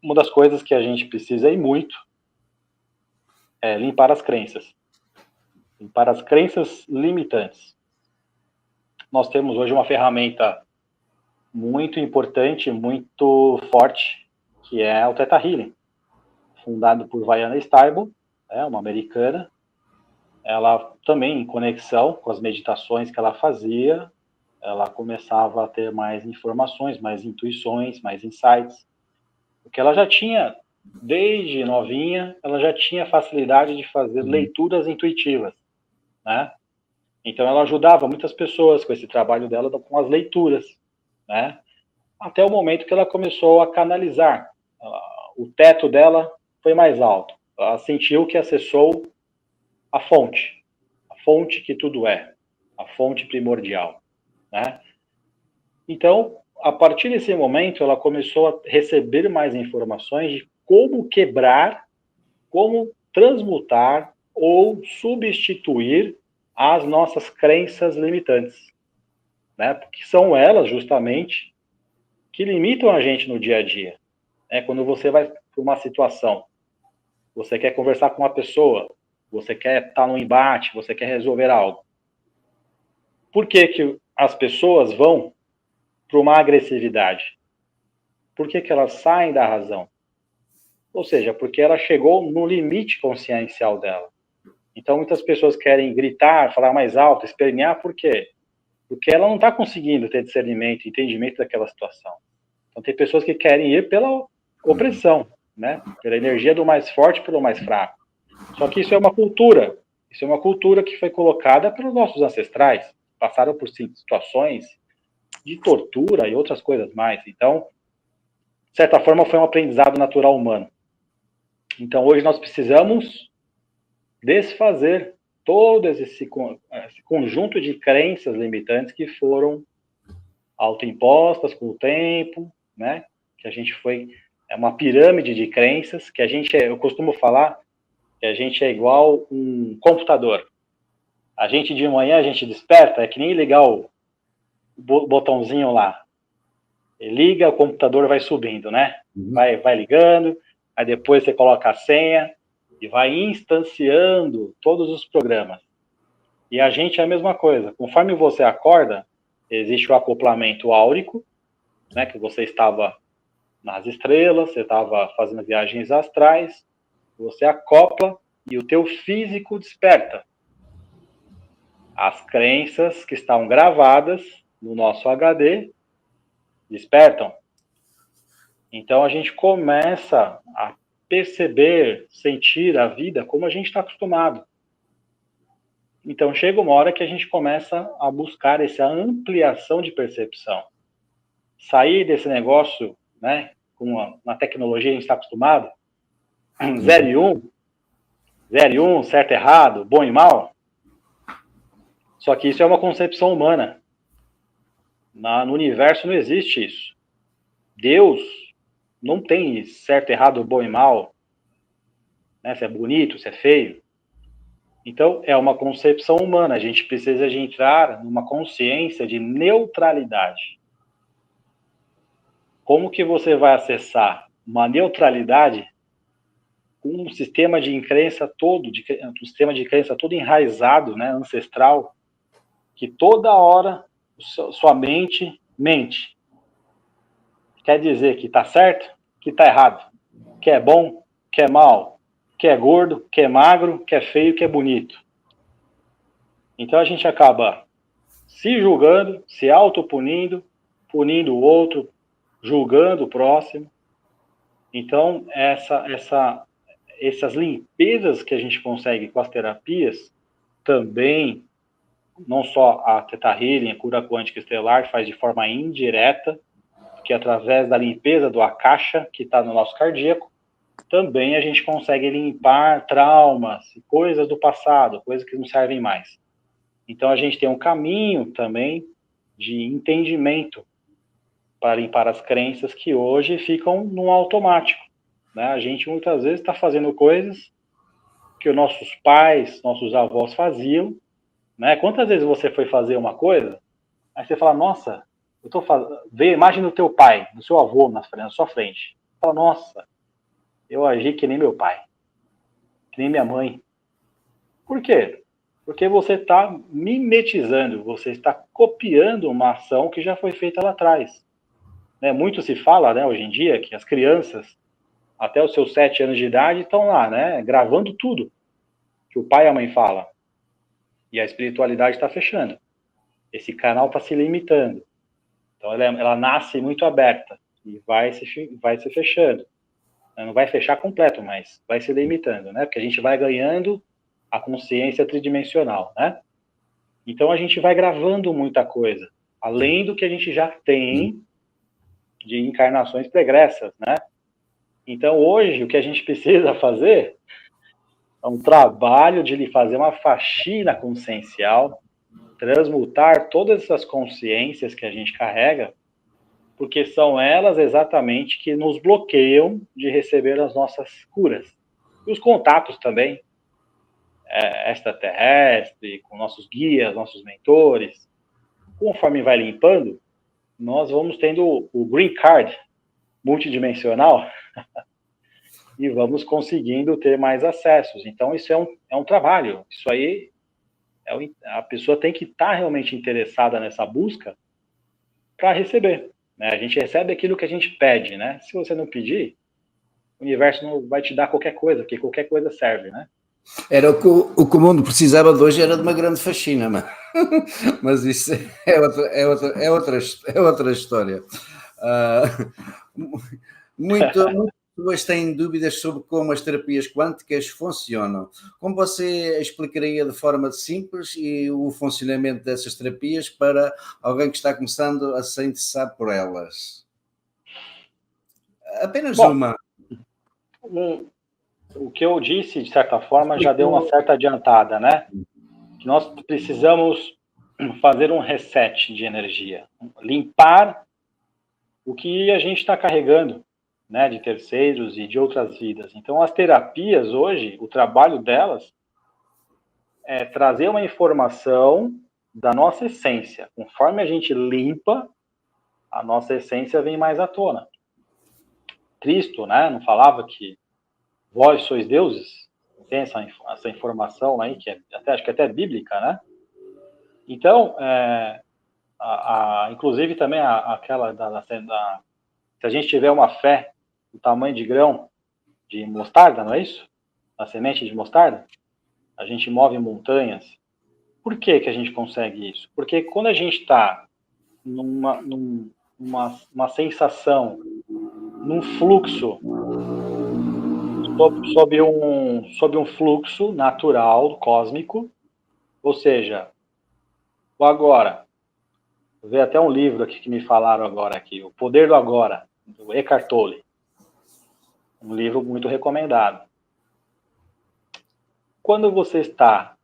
Uma das coisas que a gente precisa ir muito é limpar as crenças. Limpar as crenças limitantes. Nós temos hoje uma ferramenta muito importante, muito forte, que é o Theta Healing, fundado por Vianna Stable, uma americana. Ela também, em conexão com as meditações que ela fazia, ela começava a ter mais informações, mais intuições, mais insights. Porque ela já tinha, desde novinha, ela já tinha facilidade de fazer leituras intuitivas, né? Então ela ajudava muitas pessoas com esse trabalho dela, com as leituras, né? Até o momento que ela começou a canalizar. O teto dela foi mais alto. Ela sentiu que acessou a fonte que tudo é, a fonte primordial, né? Então, a partir desse momento, ela começou a receber mais informações de como quebrar, como transmutar ou substituir as nossas crenças limitantes, né? Porque são elas, justamente, que limitam a gente no dia a dia. Quando você vai para uma situação, você quer conversar com uma pessoa, você quer estar num embate, você quer resolver algo. Por que as pessoas vão para uma agressividade? Por que elas saem da razão? Ou seja, porque ela chegou no limite consciencial dela. Então, muitas pessoas querem gritar, falar mais alto, espernear, por quê? Porque ela não está conseguindo ter discernimento, entendimento daquela situação. Então, tem pessoas que querem ir pela opressão, né? Pela energia do mais forte pelo mais fraco. Só que isso é uma cultura. Isso é uma cultura que foi colocada pelos nossos ancestrais. Passaram por situações de tortura e outras coisas mais. Então, de certa forma, foi um aprendizado natural humano. Então, hoje nós precisamos desfazer todo esse conjunto de crenças limitantes que foram autoimpostas com o tempo, né? Que a gente foi... É uma pirâmide de crenças que a gente... Eu costumo falar que a gente é igual um computador. A gente de manhã, a gente desperta, é que nem ligar o botãozinho lá. Liga, o computador vai subindo, né? Vai ligando, aí depois você coloca a senha e vai instanciando todos os programas. E a gente é a mesma coisa. Conforme você acorda, existe o acoplamento áurico, né? Que você estava nas estrelas, você estava fazendo viagens astrais, você acopla e o teu físico desperta. As crenças que estão gravadas no nosso HD despertam. Então a gente começa a perceber, sentir a vida como a gente está acostumado. Então chega uma hora que a gente começa a buscar essa ampliação de percepção. Sair desse negócio, né, com uma tecnologia a gente está acostumado, 0 e 1, certo e errado, bom e mal. Só que isso é uma concepção humana. No universo não existe isso. Deus não tem certo, errado, bom e mal, né? Se é bonito, se é feio. Então, é uma concepção humana. A gente precisa de entrar numa consciência de neutralidade. Como que você vai acessar uma neutralidade com um sistema de crença todo, um sistema de crença todo enraizado, né, ancestral, que toda hora sua mente mente. Quer dizer que está certo, que está errado, que é bom, que é mal, que é gordo, que é magro, que é feio, que é bonito. Então a gente acaba se julgando, se autopunindo, punindo o outro, julgando o próximo. Então essas limpezas que a gente consegue com as terapias, também, não só a Theta Healing, a cura quântica estelar, faz de forma indireta, que através da limpeza do akasha, que está no nosso cardíaco, também a gente consegue limpar traumas, coisas do passado, coisas que não servem mais. Então a gente tem um caminho também de entendimento para limpar as crenças que hoje ficam no automático, né? A gente muitas vezes está fazendo coisas que os nossos pais, nossos avós faziam, né? Quantas vezes você foi fazer uma coisa, aí você fala, nossa, eu tô fazendo... Vê a imagem do teu pai, do seu avô na sua frente. Fala, nossa, eu agi que nem meu pai, que nem minha mãe. Por quê? Porque você está mimetizando, você está copiando uma ação que já foi feita lá atrás. Né? Muito se fala, né, hoje em dia, que as crianças, até os seus 7 anos de idade, estão lá, né, gravando tudo que o pai e a mãe falam. E a espiritualidade está fechando. Esse canal está se limitando. Então ela nasce muito aberta e vai se fechando. Não vai fechar completo, mas vai se limitando, né? Porque a gente vai ganhando a consciência tridimensional, né? Então a gente vai gravando muita coisa, além do que a gente já tem de encarnações pregressas, né? Então hoje o que a gente precisa fazer é um trabalho de lhe fazer uma faxina consciencial, transmutar todas essas consciências que a gente carrega, porque são elas exatamente que nos bloqueiam de receber as nossas curas. E os contatos também, extraterrestre, com nossos guias, nossos mentores. Conforme vai limpando, nós vamos tendo o green card multidimensional e vamos conseguindo ter mais acessos. Então, isso é um trabalho. Isso aí, a pessoa tem que estar realmente interessada nessa busca para receber. Né? A gente recebe aquilo que a gente pede, né? Se você não pedir, o universo não vai te dar qualquer coisa, porque qualquer coisa serve, né? Era o que o mundo precisava de hoje, era de uma grande faxina, mas isso é outra história. Muitas pessoas têm dúvidas sobre como as terapias quânticas funcionam. Como você explicaria de forma simples e o funcionamento dessas terapias para alguém que está começando a se interessar por elas? Apenas uma. o que eu disse, de certa forma, já deu uma certa adiantada, né? Que nós precisamos fazer um reset de energia, limpar o que a gente está carregando, né, de terceiros e de outras vidas. Então, as terapias hoje, o trabalho delas é trazer uma informação da nossa essência. Conforme a gente limpa, a nossa essência vem mais à tona. Cristo, né, não falava que vós sois deuses? Tem essa informação aí, que acho que até bíblica, né? Então, inclusive também aquela se a gente tiver uma fé do tamanho de grão de mostarda, não é isso? A semente de mostarda, a gente move montanhas. Por que que a gente consegue isso? Porque quando a gente está numa sensação, num fluxo, sob um fluxo natural, cósmico, ou seja, o agora. Vou ver até um livro aqui que me falaram agora aqui, O Poder do Agora, do Eckhart Tolle. Um livro muito recomendado. Quando você está,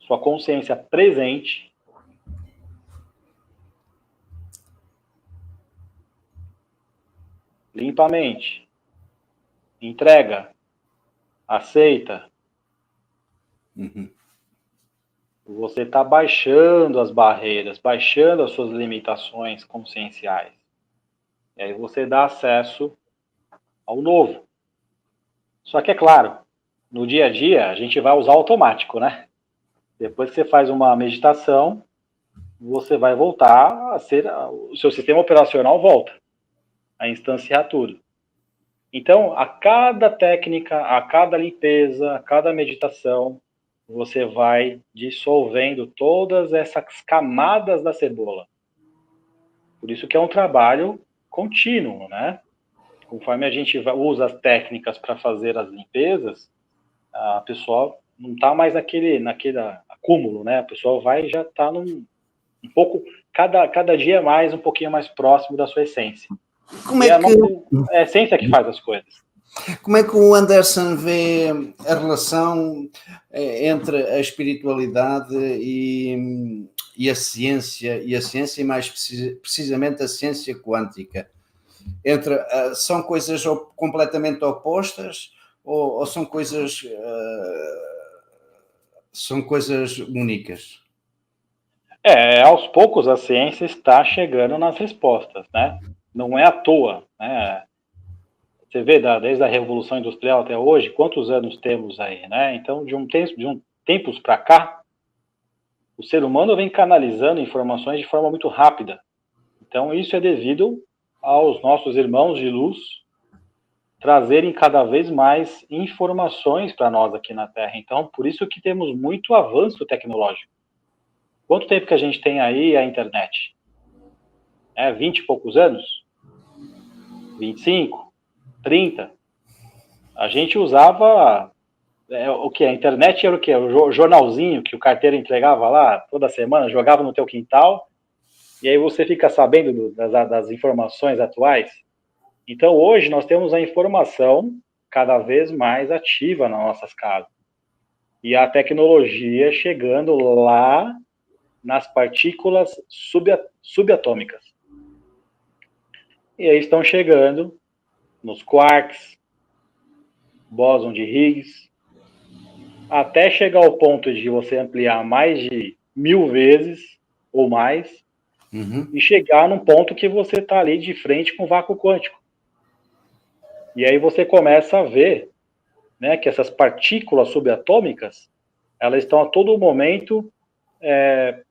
sua consciência presente, limpa a mente, entrega, aceita, você está baixando as barreiras, baixando as suas limitações conscienciais. E aí você dá acesso ao novo. Só que é claro, no dia a dia a gente vai usar automático, né? Depois que você faz uma meditação, você vai voltar a ser, o seu sistema operacional volta a instanciar tudo. Então, a cada técnica, a cada limpeza, a cada meditação, você vai dissolvendo todas essas camadas da cebola. Por isso que é um trabalho contínuo, né? Conforme a gente usa as técnicas para fazer as limpezas, a pessoa não está mais naquele acúmulo, né? A pessoa vai já está um pouco, cada dia mais, um pouquinho mais próximo da sua essência. Como é a essência que faz as coisas. Como é que o Anderson vê a relação entre a espiritualidade e a ciência, e mais precisamente a ciência quântica? São coisas completamente opostas ou são coisas únicas? Aos poucos a ciência está chegando nas respostas, né? Não é à toa, né? Você vê desde a Revolução Industrial até hoje, quantos anos temos aí, né? Então, de um tempos para cá, o ser humano vem canalizando informações de forma muito rápida. Então, isso é devido aos nossos irmãos de luz trazerem cada vez mais informações para nós aqui na Terra. Então, por isso que temos muito avanço tecnológico. Quanto tempo que a gente tem aí a internet? 20 e poucos anos? 25? 30? A gente usava o que? A internet era o que? O jornalzinho que o carteiro entregava lá toda semana, jogava no teu quintal, e aí você fica sabendo das informações atuais. Então, hoje, nós temos a informação cada vez mais ativa nas nossas casas. E a tecnologia chegando lá nas partículas subatômicas. E aí estão chegando nos quarks, bóson de Higgs, até chegar ao ponto de você ampliar mais de 1000 vezes ou mais, e chegar num ponto que você está ali de frente com o vácuo quântico. E aí você começa a ver, né, que essas partículas subatômicas, elas estão a todo momento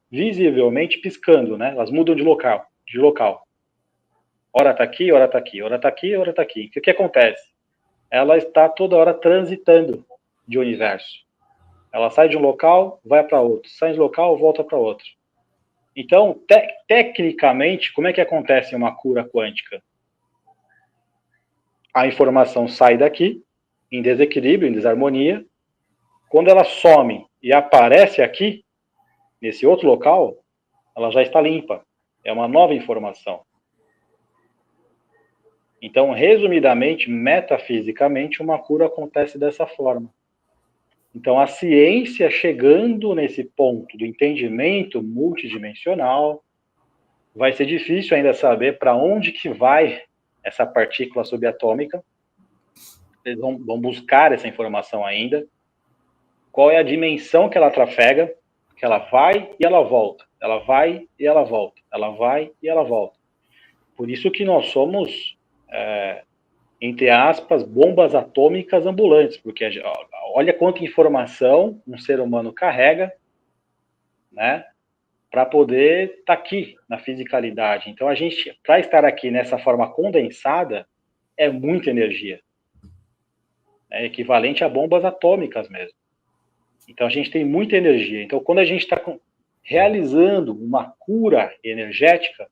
visivelmente piscando, né? Elas mudam de local. Hora está aqui, hora está aqui, hora está aqui, hora está aqui. O que acontece? Ela está toda hora transitando de universo. Ela sai de um local, vai para outro. Sai de um local, volta para outro. Então, tecnicamente, como é que acontece uma cura quântica? A informação sai daqui, em desequilíbrio, em desarmonia. Quando ela some e aparece aqui, nesse outro local, ela já está limpa. É uma nova informação. Então, resumidamente, metafisicamente, uma cura acontece dessa forma. Então, a ciência chegando nesse ponto do entendimento multidimensional, vai ser difícil ainda saber para onde que vai essa partícula subatômica. Eles vão buscar essa informação ainda. Qual é a dimensão que ela trafega, que ela vai e ela volta. Ela vai e ela volta. Ela vai e ela volta. Por isso que nós somos, entre aspas, bombas atômicas ambulantes, porque olha quanta informação um ser humano carrega, né, para poder estar aqui na fisicalidade. Então, a gente, para estar aqui nessa forma condensada, é muita energia. É equivalente a bombas atômicas mesmo. Então, a gente tem muita energia. Então, quando a gente está realizando uma cura energética,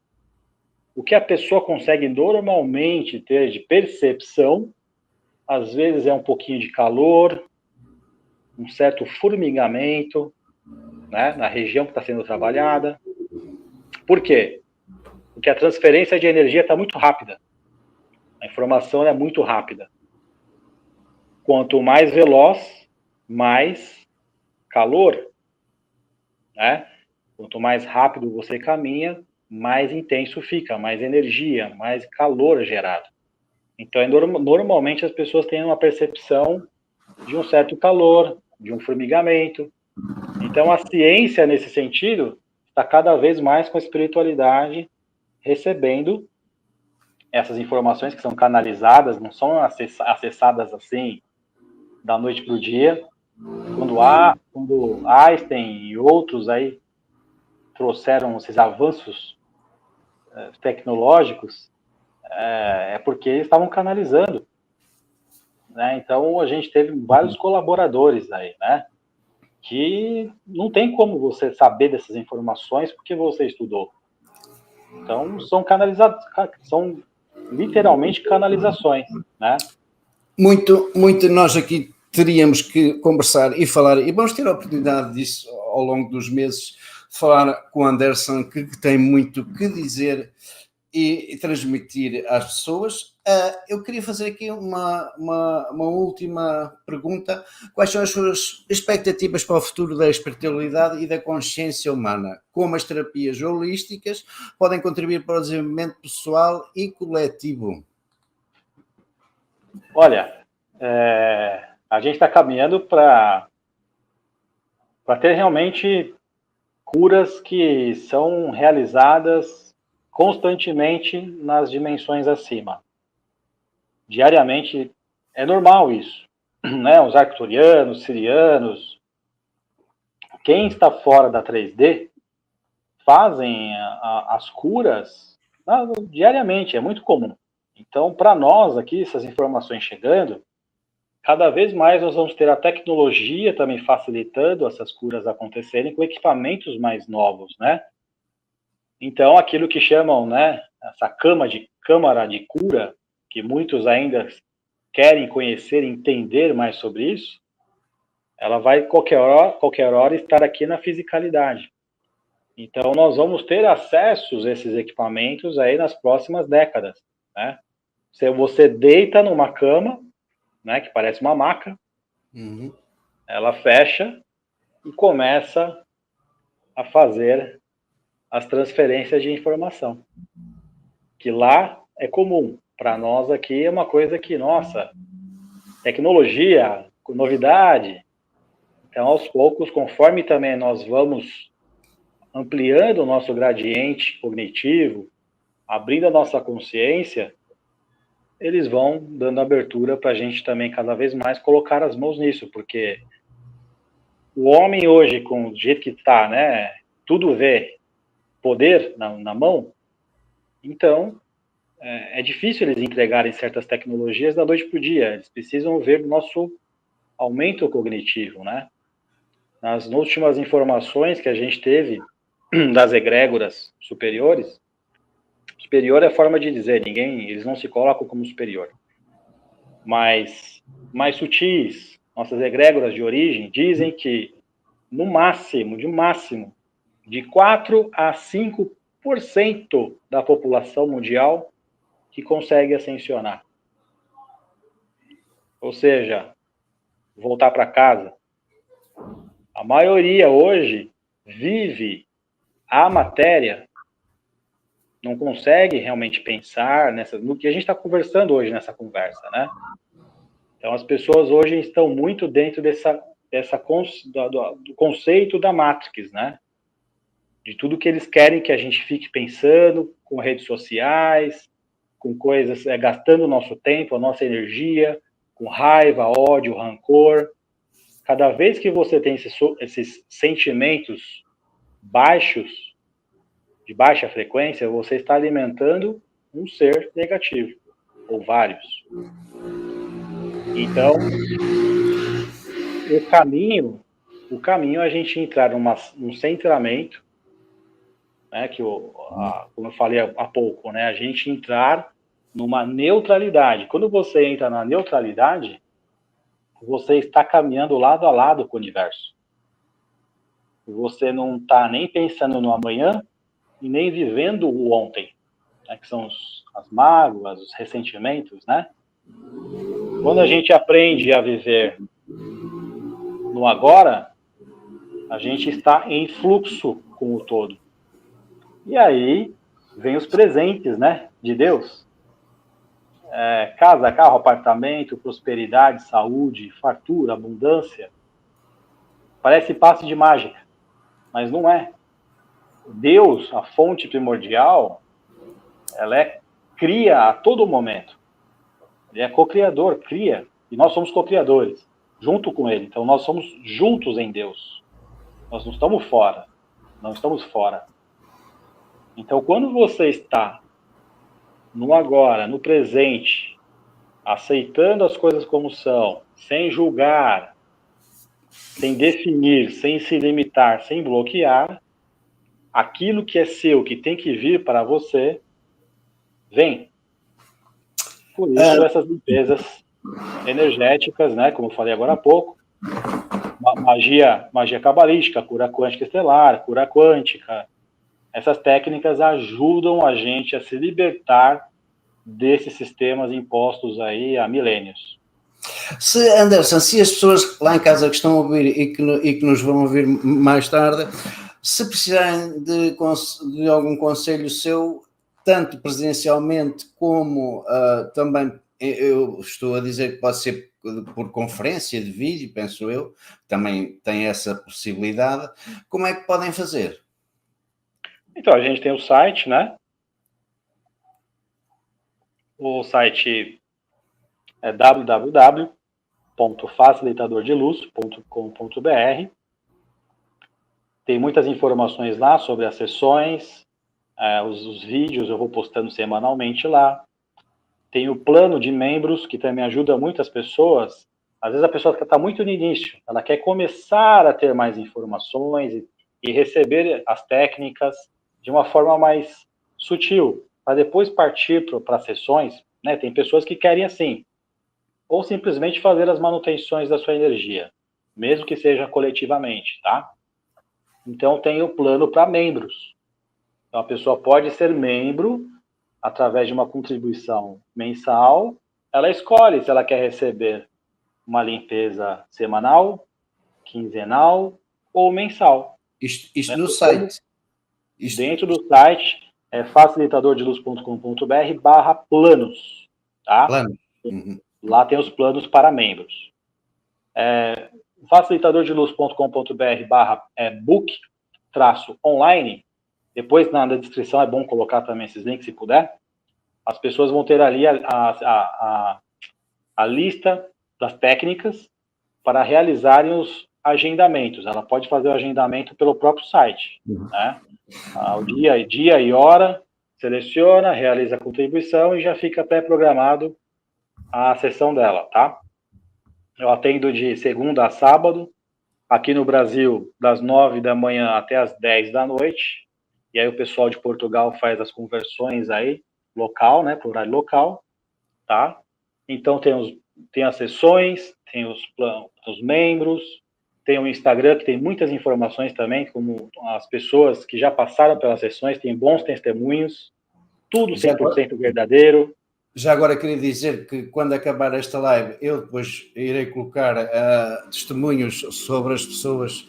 o que a pessoa consegue normalmente ter de percepção, às vezes é um pouquinho de calor, um certo formigamento, né, na região que está sendo trabalhada. Por quê? Porque a transferência de energia está muito rápida. A informação é muito rápida. Quanto mais veloz, mais calor, né? Quanto mais rápido você caminha, mais intenso fica, mais energia, mais calor gerado. Então, normalmente as pessoas têm uma percepção de um certo calor, de um formigamento. Então, a ciência, nesse sentido, está cada vez mais com a espiritualidade recebendo essas informações que são canalizadas, não são acessadas assim da noite para o dia. Quando Einstein e outros aí trouxeram esses avanços tecnológicos, é porque eles estavam canalizando, né? Então a gente teve vários colaboradores aí, né? Que não tem como você saber dessas informações porque você estudou. Então são canalizados, são literalmente canalizações, né? Muito, muito nós aqui teríamos que conversar e falar, e vamos ter a oportunidade disso ao longo dos meses, falar com o Anderson, que tem muito que dizer e transmitir às pessoas. Eu queria fazer aqui uma última pergunta. Quais são as suas expectativas para o futuro da espiritualidade e da consciência humana? Como as terapias holísticas podem contribuir para o desenvolvimento pessoal e coletivo? Olha, a gente está caminhando para ter realmente curas que são realizadas constantemente nas dimensões acima. Diariamente é normal isso, né? Os arcturianos, sirianos, quem está fora da 3D fazem as curas diariamente, é muito comum. Então, para nós aqui, essas informações chegando, cada vez mais nós vamos ter a tecnologia também facilitando essas curas acontecerem com equipamentos mais novos, né? Então, aquilo que chamam, né, essa câmara de cura, que muitos ainda querem conhecer e entender mais sobre isso, ela vai qualquer hora estar aqui na fisicalidade. Então, nós vamos ter acessos a esses equipamentos aí nas próximas décadas, né? Você deita numa cama, né, que parece uma maca, ela fecha e começa a fazer as transferências de informação, que lá é comum. Para nós aqui é uma coisa que, nossa, tecnologia, novidade. Então, aos poucos, conforme também nós vamos ampliando o nosso gradiente cognitivo, abrindo a nossa consciência, eles vão dando abertura para a gente também cada vez mais colocar as mãos nisso, porque o homem hoje, com o jeito que está, né, tudo vê poder na mão, então é difícil eles entregarem certas tecnologias da noite para o dia, eles precisam ver o nosso aumento cognitivo, né? Nas últimas informações que a gente teve das egrégoras superiores, superior é a forma de dizer, eles não se colocam como superior, mas mais sutis, nossas egrégoras de origem dizem que no máximo, de 4 a 5% da população mundial que consegue ascensionar. Ou seja, voltar para casa. A maioria hoje vive a matéria, não consegue realmente pensar no que a gente está conversando hoje nessa conversa, né? Então, as pessoas hoje estão muito dentro do conceito da Matrix, né? De tudo que eles querem que a gente fique pensando, com redes sociais, com coisas, gastando o nosso tempo, a nossa energia, com raiva, ódio, rancor. Cada vez que você tem esses sentimentos baixos, de baixa frequência, você está alimentando um ser negativo, ou vários. Então, o caminho é a gente entrar num centramento, né, como eu falei há pouco, né, a gente entrar numa neutralidade. Quando você entra na neutralidade, você está caminhando lado a lado com o universo. Você não está nem pensando no amanhã e nem vivendo o ontem, né, que são as mágoas, os ressentimentos, né? Quando a gente aprende a viver no agora, a gente está em fluxo com o todo. E aí vem os presentes, né, de Deus. Casa, carro, apartamento, prosperidade, saúde, fartura, abundância. Parece passe de mágica, mas não é. Deus, a fonte primordial, ela cria a todo momento. Ele é co-criador, cria, e nós somos co-criadores, junto com ele. Então, nós somos juntos em Deus. Nós não estamos fora. Não estamos fora. Então, quando você está no agora, no presente, aceitando as coisas como são, sem julgar, sem definir, sem se limitar, sem bloquear, aquilo que é seu, que tem que vir para você, vem. Por isso, essas limpezas energéticas, né, como eu falei agora há pouco, magia cabalística, cura quântica estelar, cura quântica, essas técnicas ajudam a gente a se libertar desses sistemas impostos aí há milênios. Anderson, se as pessoas lá em casa que estão a ouvir e que nos vão ouvir mais tarde, se precisarem de algum conselho seu, tanto presencialmente como também, eu estou a dizer que pode ser por conferência de vídeo, penso eu, também tem essa possibilidade, como é que podem fazer? Então, a gente tem o site, né? O site é www.facilitadordeluz.com.br. Tem muitas informações lá sobre as sessões, os vídeos eu vou postando semanalmente lá. Tem o plano de membros, que também ajuda muitas pessoas. Às vezes a pessoa está muito no início, ela quer começar a ter mais informações e receber as técnicas de uma forma mais sutil, para depois partir para as sessões, né? Tem pessoas que querem assim, ou simplesmente fazer as manutenções da sua energia, mesmo que seja coletivamente, tá? Então tem o plano para membros. Então a pessoa pode ser membro através de uma contribuição mensal. Ela escolhe se ela quer receber uma limpeza semanal, quinzenal ou mensal. Isto no site. Dentro do site é facilitadordeluz.com.br/planos, tá? Plano. Uhum. Lá tem os planos para membros. facilitadordeluz.com.br/book-online. Depois, na descrição, é bom colocar também esses links, se puder. As pessoas vão ter ali a lista das técnicas para realizarem os agendamentos. Ela pode fazer o agendamento pelo próprio site, né? O dia e hora, seleciona, realiza a contribuição e já fica pré-programado a sessão dela, tá? Eu atendo de segunda a sábado, aqui no Brasil, das 9 da manhã até as 10 da noite, e aí o pessoal de Portugal faz as conversões aí, local, né, para o horário local, tá? Então tem as sessões, tem os membros, tem o Instagram, que tem muitas informações também, como as pessoas que já passaram pelas sessões, tem bons testemunhos, tudo 100% verdadeiro, Já agora queria dizer que quando acabar esta live, eu depois irei colocar testemunhos sobre as pessoas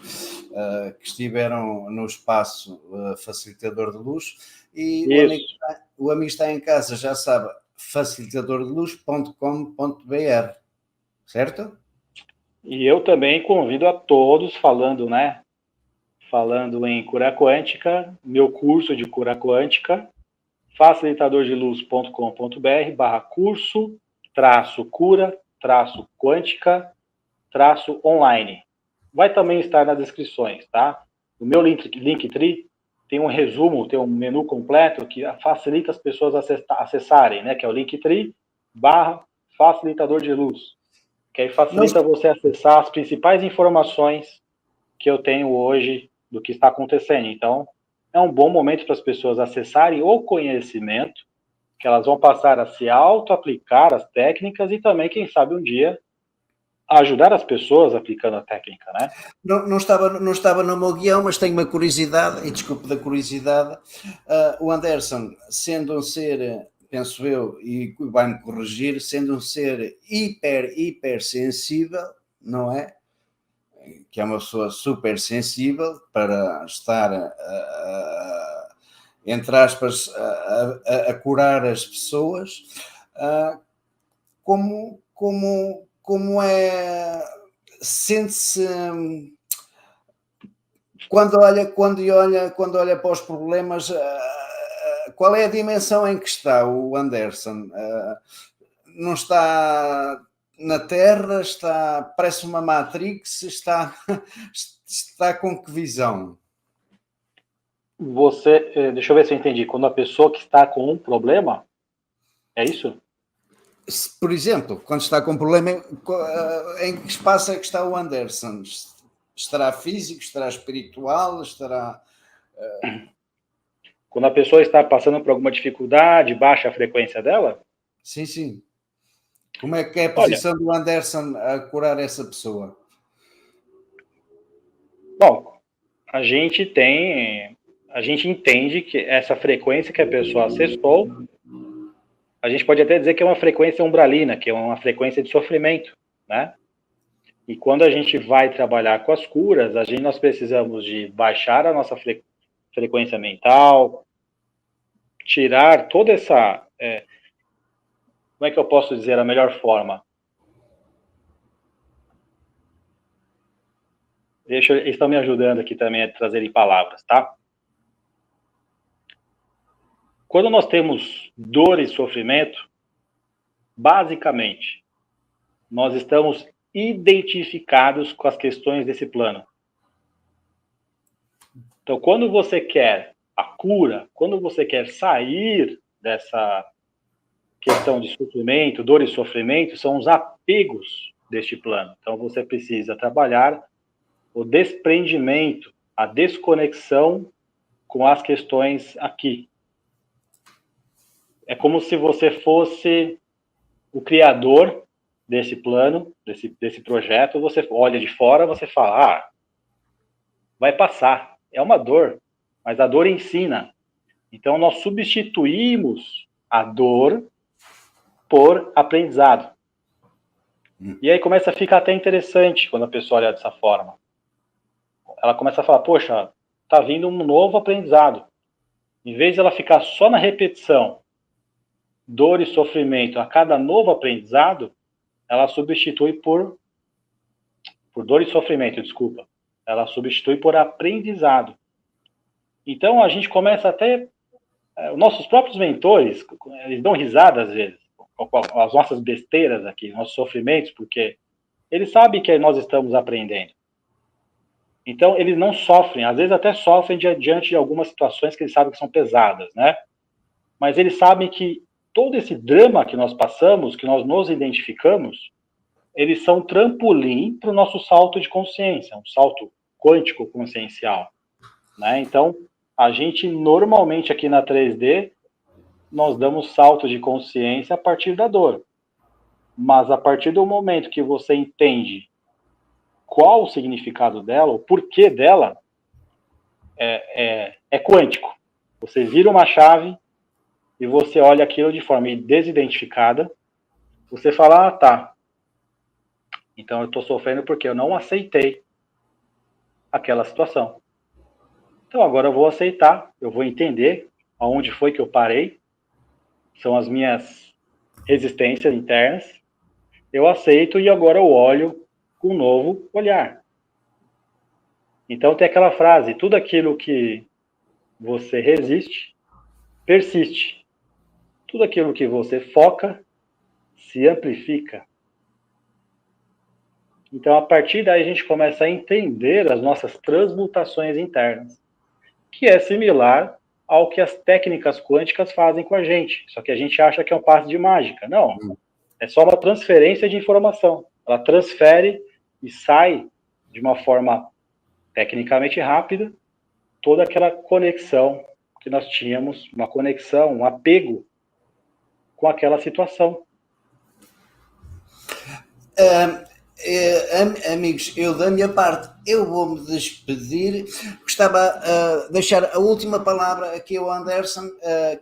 que estiveram no espaço facilitador de luz, e Isso. o amigo está em casa, já sabe, facilitadordeluz.com.br, certo? E eu também convido a todos, falando, né? Falando em cura quântica, meu curso de cura quântica, facilitadordeluz.com.br/curso, cura, quântica, online. Vai também estar nas descrições, tá? No meu Linktree tem um resumo, tem um menu completo que facilita as pessoas acessarem, né? Que é o Linktree/facilitador de luz, que aí facilita você acessar as principais informações que eu tenho hoje do que está acontecendo. Então, é um bom momento para as pessoas acessarem o conhecimento, que elas vão passar a se auto-aplicar as técnicas e também, quem sabe, um dia ajudar as pessoas aplicando a técnica, né? Não estava no meu guião, mas tenho uma curiosidade, e desculpe da curiosidade. O Anderson, sendo um ser, penso eu, e vai-me corrigir, sendo um ser hiper sensível, não é? Que é uma pessoa super sensível para estar, entre aspas, a curar as pessoas. Como é, sente-se quando olha para os problemas, qual é a dimensão em que está o Anderson? Não está na Terra, parece uma Matrix, está com que visão? Deixa eu ver se eu entendi. Quando a pessoa que está com um problema, é isso? Por exemplo, quando está com um problema, em que espaço é que está o Anderson? Estará físico, estará espiritual, estará... Quando a pessoa está passando por alguma dificuldade, baixa a frequência dela? Sim. Como é que é a posição do Anderson a curar essa pessoa? Bom, a gente entende que essa frequência que a pessoa acessou, a gente pode até dizer que é uma frequência umbralina, que é uma frequência de sofrimento, né? E quando a gente vai trabalhar com as curas, nós precisamos de baixar a nossa frequência mental, tirar toda essa... como é que eu posso dizer a melhor forma? Eles estão me ajudando aqui também a trazerem palavras, tá? Quando nós temos dor e sofrimento, basicamente, nós estamos identificados com as questões desse plano. Então, quando você quer a cura, quando você quer sair dessa questão de sofrimento, dor e sofrimento, são os apegos deste plano. Então, você precisa trabalhar o desprendimento, a desconexão com as questões aqui. É como se você fosse o criador desse plano, desse projeto. Você olha de fora, você fala, vai passar, é uma dor, mas a dor ensina. Então, nós substituímos a dor por aprendizado. E aí começa a ficar até interessante quando a pessoa olha dessa forma. Ela começa a falar, poxa, tá vindo um novo aprendizado. Em vez de ela ficar só na repetição, dor e sofrimento a cada novo aprendizado, ela substitui por dor e sofrimento, desculpa. Ela substitui por aprendizado. Então, a gente começa até... Os nossos próprios mentores, eles dão risada às vezes, com as nossas besteiras aqui, nossos sofrimentos, porque eles sabem que nós estamos aprendendo. Então, eles não sofrem, às vezes até sofrem diante de algumas situações que eles sabem que são pesadas, né? Mas eles sabem que todo esse drama que nós passamos, que nós nos identificamos, eles são trampolim para o nosso salto de consciência, um salto quântico consciencial, né? Então, a gente normalmente aqui na 3D, nós damos saltos de consciência a partir da dor. Mas a partir do momento que você entende qual o significado dela, o porquê dela, é quântico. Você vira uma chave e você olha aquilo de forma desidentificada, você fala, ah, tá, então eu estou sofrendo porque eu não aceitei aquela situação. Então agora eu vou aceitar, eu vou entender aonde foi que eu parei, são as minhas resistências internas, eu aceito e agora eu olho com um novo olhar. Então tem aquela frase, tudo aquilo que você resiste, persiste. Tudo aquilo que você foca, se amplifica. Então, a partir daí, a gente começa a entender as nossas transmutações internas, que é similar ao que as técnicas quânticas fazem com a gente. Só que a gente acha que é um passe de mágica. Não, é só uma transferência de informação. Ela transfere e sai de uma forma tecnicamente rápida toda aquela conexão que nós tínhamos, uma conexão, um apego com aquela situação. Amigos, eu da minha parte, eu vou-me despedir. Gostava de deixar a última palavra aqui ao Anderson.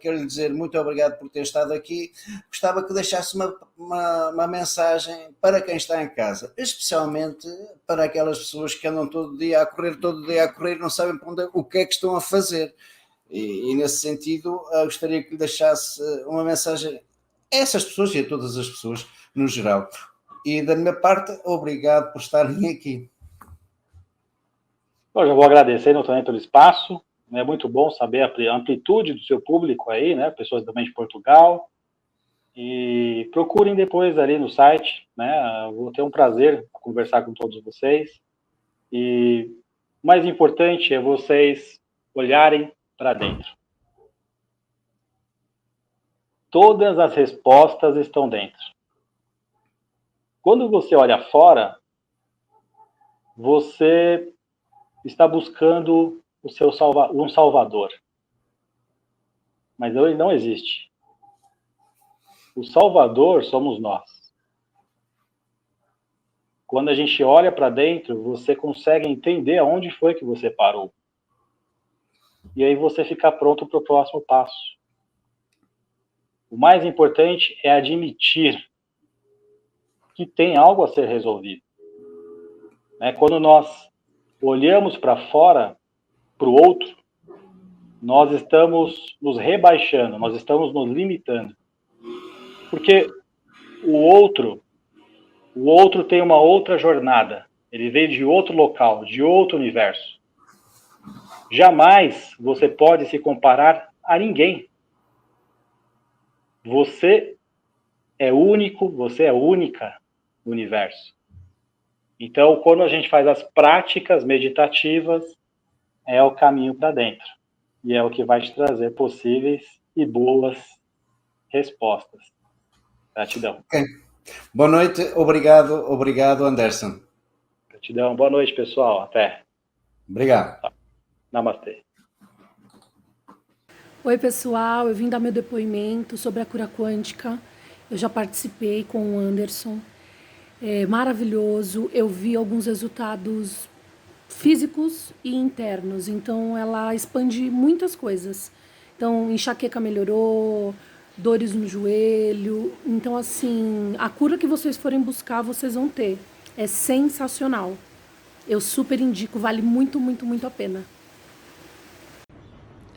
Quero lhe dizer muito obrigado por ter estado aqui. Gostava que deixasse uma mensagem para quem está em casa, especialmente para aquelas pessoas que andam todo dia a correr, não sabem para onde, o que é que estão a fazer. E nesse sentido, gostaria que lhe deixasse uma mensagem a essas pessoas e a todas as pessoas no geral. E da minha parte, obrigado por estarem aqui. Eu já vou agradecendo também pelo espaço. É muito bom saber a amplitude do seu público aí, né? Pessoas também de Portugal. E procurem depois ali no site, né? Eu vou ter um prazer conversar com todos vocês. E o mais importante é vocês olharem para dentro. Todas as respostas estão dentro. Quando você olha fora, você está buscando um salvador. Mas ele não existe. O salvador somos nós. Quando a gente olha para dentro, você consegue entender aonde foi que você parou. E aí você fica pronto para o próximo passo. O mais importante é admitir que tem algo a ser resolvido. Quando nós olhamos para fora, para o outro, nós estamos nos rebaixando, nós estamos nos limitando. Porque o outro tem uma outra jornada, ele veio de outro local, de outro universo. Jamais você pode se comparar a ninguém. Você é único, você é única no universo. Então, quando a gente faz as práticas meditativas, é o caminho para dentro. E é o que vai te trazer possíveis e boas respostas. Gratidão. Okay. Boa noite, obrigado, Anderson. Gratidão, boa noite, pessoal. Até. Obrigado. Namastê. Oi, pessoal, eu vim dar meu depoimento sobre a cura quântica. Eu já participei com o Anderson. É maravilhoso. Eu vi alguns resultados físicos e internos. Então, ela expande muitas coisas. Então, enxaqueca melhorou, dores no joelho. Então, assim, a cura que vocês forem buscar, vocês vão ter. É sensacional. Eu super indico, vale muito, muito, muito a pena.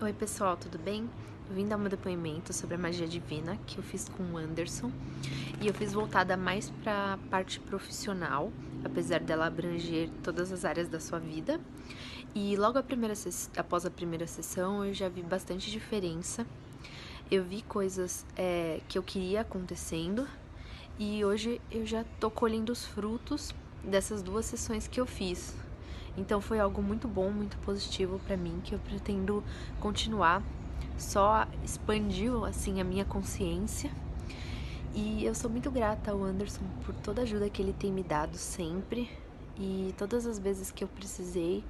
Oi, pessoal, tudo bem? Eu vim dar meu depoimento sobre a magia divina que eu fiz com o Anderson. E eu fiz voltada mais para a parte profissional, apesar dela abranger todas as áreas da sua vida. E logo após a primeira sessão, eu já vi bastante diferença. Eu vi coisas que eu queria acontecendo. E hoje eu já tô colhendo os frutos dessas 2 sessões que eu fiz. Então foi algo muito bom, muito positivo pra mim, que eu pretendo continuar. Só expandiu, assim, a minha consciência. E eu sou muito grata ao Anderson por toda a ajuda que ele tem me dado sempre. E todas as vezes que eu precisei,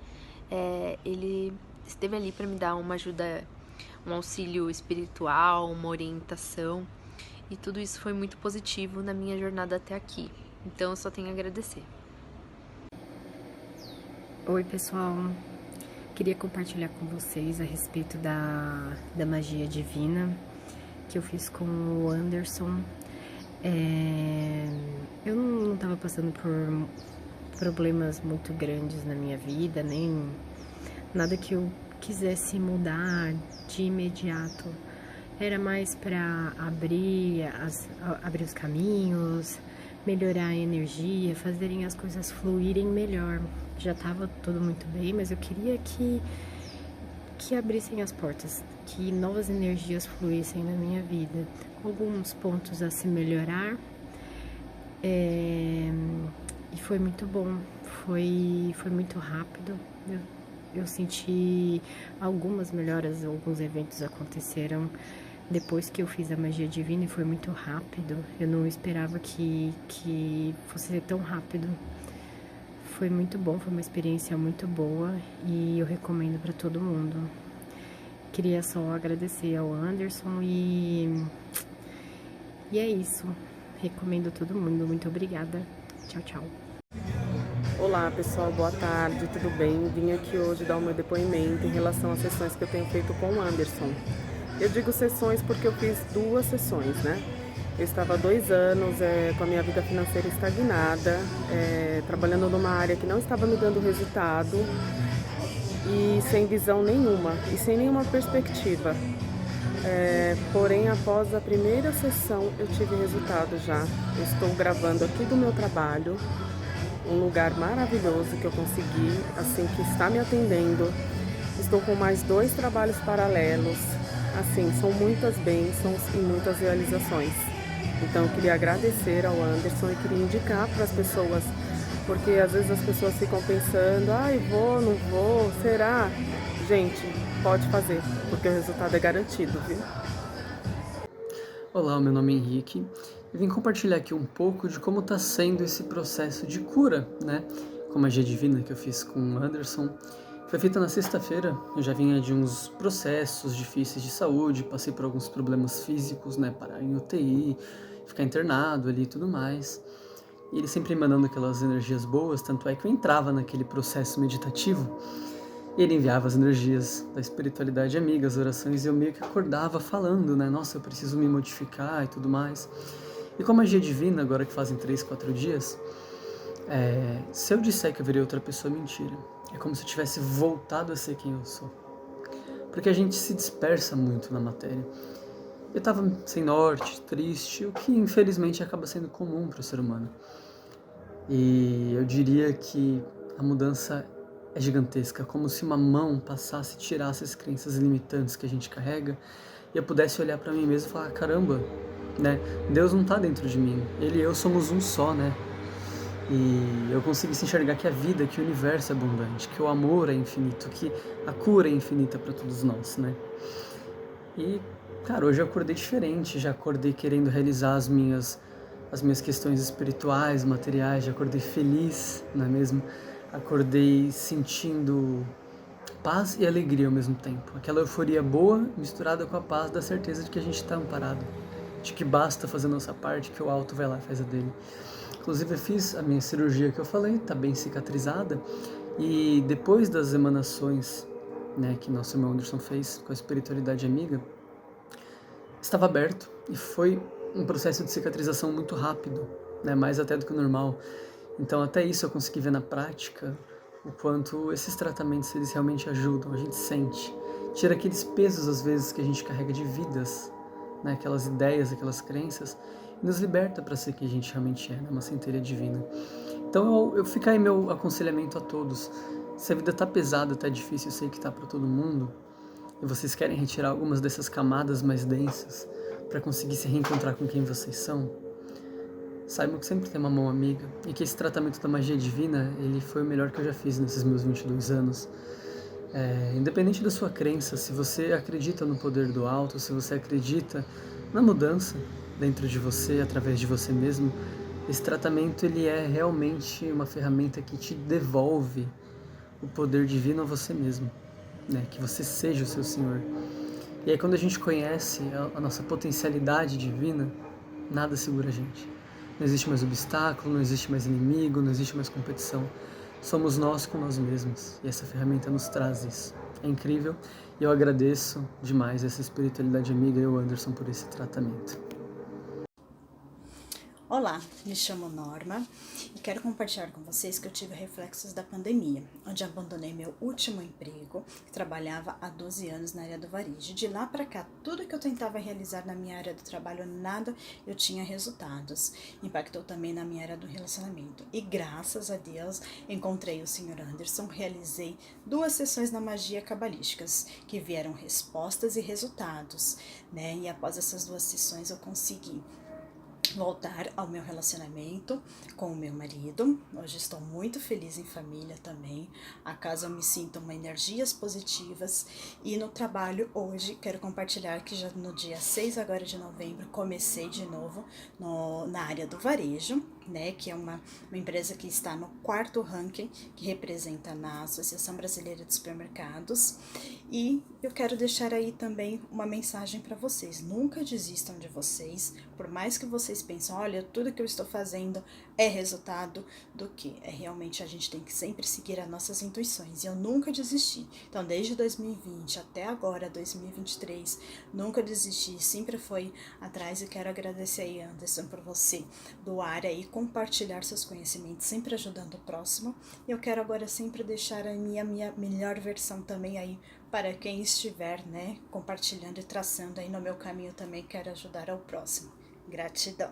ele esteve ali pra me dar uma ajuda, um auxílio espiritual, uma orientação. E tudo isso foi muito positivo na minha jornada até aqui. Então eu só tenho a agradecer. Oi, pessoal. Queria compartilhar com vocês a respeito da magia divina. que eu fiz com o Anderson. Eu não estava passando por problemas muito grandes na minha vida, nem nada que eu quisesse mudar de imediato. Era mais para abrir os caminhos, melhorar a energia, fazerem as coisas fluírem melhor. Já estava tudo muito bem, mas eu queria que abrissem as portas, que novas energias fluíssem na minha vida, com alguns pontos a se melhorar. E foi muito bom, foi muito rápido. Eu senti algumas melhoras, alguns eventos aconteceram depois que eu fiz a magia divina e foi muito rápido. Eu não esperava que fosse ser tão rápido. Foi muito bom, foi uma experiência muito boa e eu recomendo para todo mundo. Queria só agradecer ao Anderson e é isso. Recomendo a todo mundo. Muito obrigada. Tchau, tchau. Olá pessoal, boa tarde, tudo bem? Vim aqui hoje dar o meu depoimento em relação às sessões que eu tenho feito com o Anderson. Eu digo sessões porque eu fiz 2 sessões, né? Eu estava há 2 anos com a minha vida financeira estagnada, trabalhando numa área que não estava me dando resultado e sem visão nenhuma e sem nenhuma perspectiva. Porém, após a primeira sessão, eu tive resultado já. Eu estou gravando aqui do meu trabalho, um lugar maravilhoso que eu consegui, assim, que está me atendendo. Estou com mais 2 trabalhos paralelos. Assim, são muitas bênçãos e muitas realizações. Então, eu queria agradecer ao Anderson e queria indicar para as pessoas, porque às vezes as pessoas ficam pensando, vou, não vou, será? Gente, pode fazer, porque o resultado é garantido, viu? Olá, meu nome é Henrique. Eu vim compartilhar aqui um pouco de como está sendo esse processo de cura, né? Com a magia divina que eu fiz com o Anderson. Foi feita na sexta-feira, eu já vinha de uns processos difíceis de saúde, passei por alguns problemas físicos, né? Parar em UTI, ficar internado ali e tudo mais. E ele sempre mandando aquelas energias boas, tanto é que eu entrava naquele processo meditativo. Ele enviava as energias da espiritualidade amiga, as orações, e eu meio que acordava falando, né? Nossa, eu preciso me modificar e tudo mais. E com a magia divina, agora que fazem 3, 4 dias, se eu disser que eu virei outra pessoa, é mentira. É como se eu tivesse voltado a ser quem eu sou. Porque a gente se dispersa muito na matéria. Eu estava sem norte, triste, o que infelizmente acaba sendo comum para o ser humano. E eu diria que a mudança é gigantesca, como se uma mão passasse e tirasse as crenças limitantes que a gente carrega e eu pudesse olhar para mim mesmo e falar, caramba, né? Deus não está dentro de mim, Ele e eu somos um só, né? E eu consegui enxergar que a vida, que o universo é abundante, que o amor é infinito, que a cura é infinita para todos nós, né? E, cara, hoje eu acordei diferente, já acordei querendo realizar as minhas questões espirituais, materiais, já acordei feliz, não é mesmo? Acordei sentindo paz e alegria ao mesmo tempo. Aquela euforia boa misturada com a paz da certeza de que a gente está amparado, de que basta fazer a nossa parte, que o alto vai lá e faz a dele. Inclusive eu fiz a minha cirurgia que eu falei, está bem cicatrizada, e depois das emanações, né, que nosso irmão Anderson fez com a espiritualidade amiga, estava aberto e foi um processo de cicatrização muito rápido, né, mais até do que o normal. Então até isso eu consegui ver na prática o quanto esses tratamentos eles realmente ajudam, a gente sente, tira aqueles pesos às vezes que a gente carrega de vidas, né, aquelas ideias, aquelas crenças, e nos liberta para ser quem a gente realmente é, né, uma centelha divina. Então eu fico aí meu aconselhamento a todos, se a vida tá pesada, tá difícil, eu sei que tá para todo mundo, e vocês querem retirar algumas dessas camadas mais densas para conseguir se reencontrar com quem vocês são, saibam que sempre tem uma mão amiga e que esse tratamento da magia divina, ele foi o melhor que eu já fiz nesses meus 22 anos. Independente da sua crença, se você acredita no poder do alto, se você acredita na mudança dentro de você, através de você mesmo, esse tratamento ele é realmente uma ferramenta que te devolve o poder divino a você mesmo, né? Que você seja o seu Senhor. E aí quando a gente conhece a nossa potencialidade divina, nada segura a gente. Não existe mais obstáculo, não existe mais inimigo, não existe mais competição. Somos nós com nós mesmos. E essa ferramenta nos traz isso. é incrível. E eu agradeço demais essa espiritualidade amiga e o Anderson por esse tratamento. Olá, me chamo Norma e quero compartilhar com vocês que eu tive reflexos da pandemia, onde abandonei meu último emprego, que trabalhava há 12 anos na área do varejo. De lá para cá, tudo que eu tentava realizar na minha área do trabalho, nada eu tinha resultados. Impactou também na minha área do relacionamento. E graças a Deus, encontrei o Sr. Anderson, realizei 2 sessões na magia cabalísticas, que vieram respostas e resultados, né? E após essas 2 sessões eu consegui voltar ao meu relacionamento com o meu marido. Hoje estou muito feliz em família também. A casa eu me sinto uma energias positivas e no trabalho hoje quero compartilhar que já no dia 6 agora de novembro comecei de novo na área do varejo, né, que é uma empresa que está no 4º ranking que representa na Associação Brasileira de Supermercados. E eu quero deixar aí também uma mensagem para vocês: nunca desistam de vocês, por mais que vocês pensem, olha, tudo que eu estou fazendo é resultado do que? É realmente a gente tem que sempre seguir as nossas intuições, e eu nunca desisti. Então, desde 2020 até agora, 2023, nunca desisti, sempre fui atrás, e quero agradecer aí, Anderson, por você doar aí, compartilhar seus conhecimentos, sempre ajudando o próximo. Eu quero agora sempre deixar a minha melhor versão também aí para quem estiver, né, compartilhando e traçando aí no meu caminho também, quero ajudar ao próximo. Gratidão.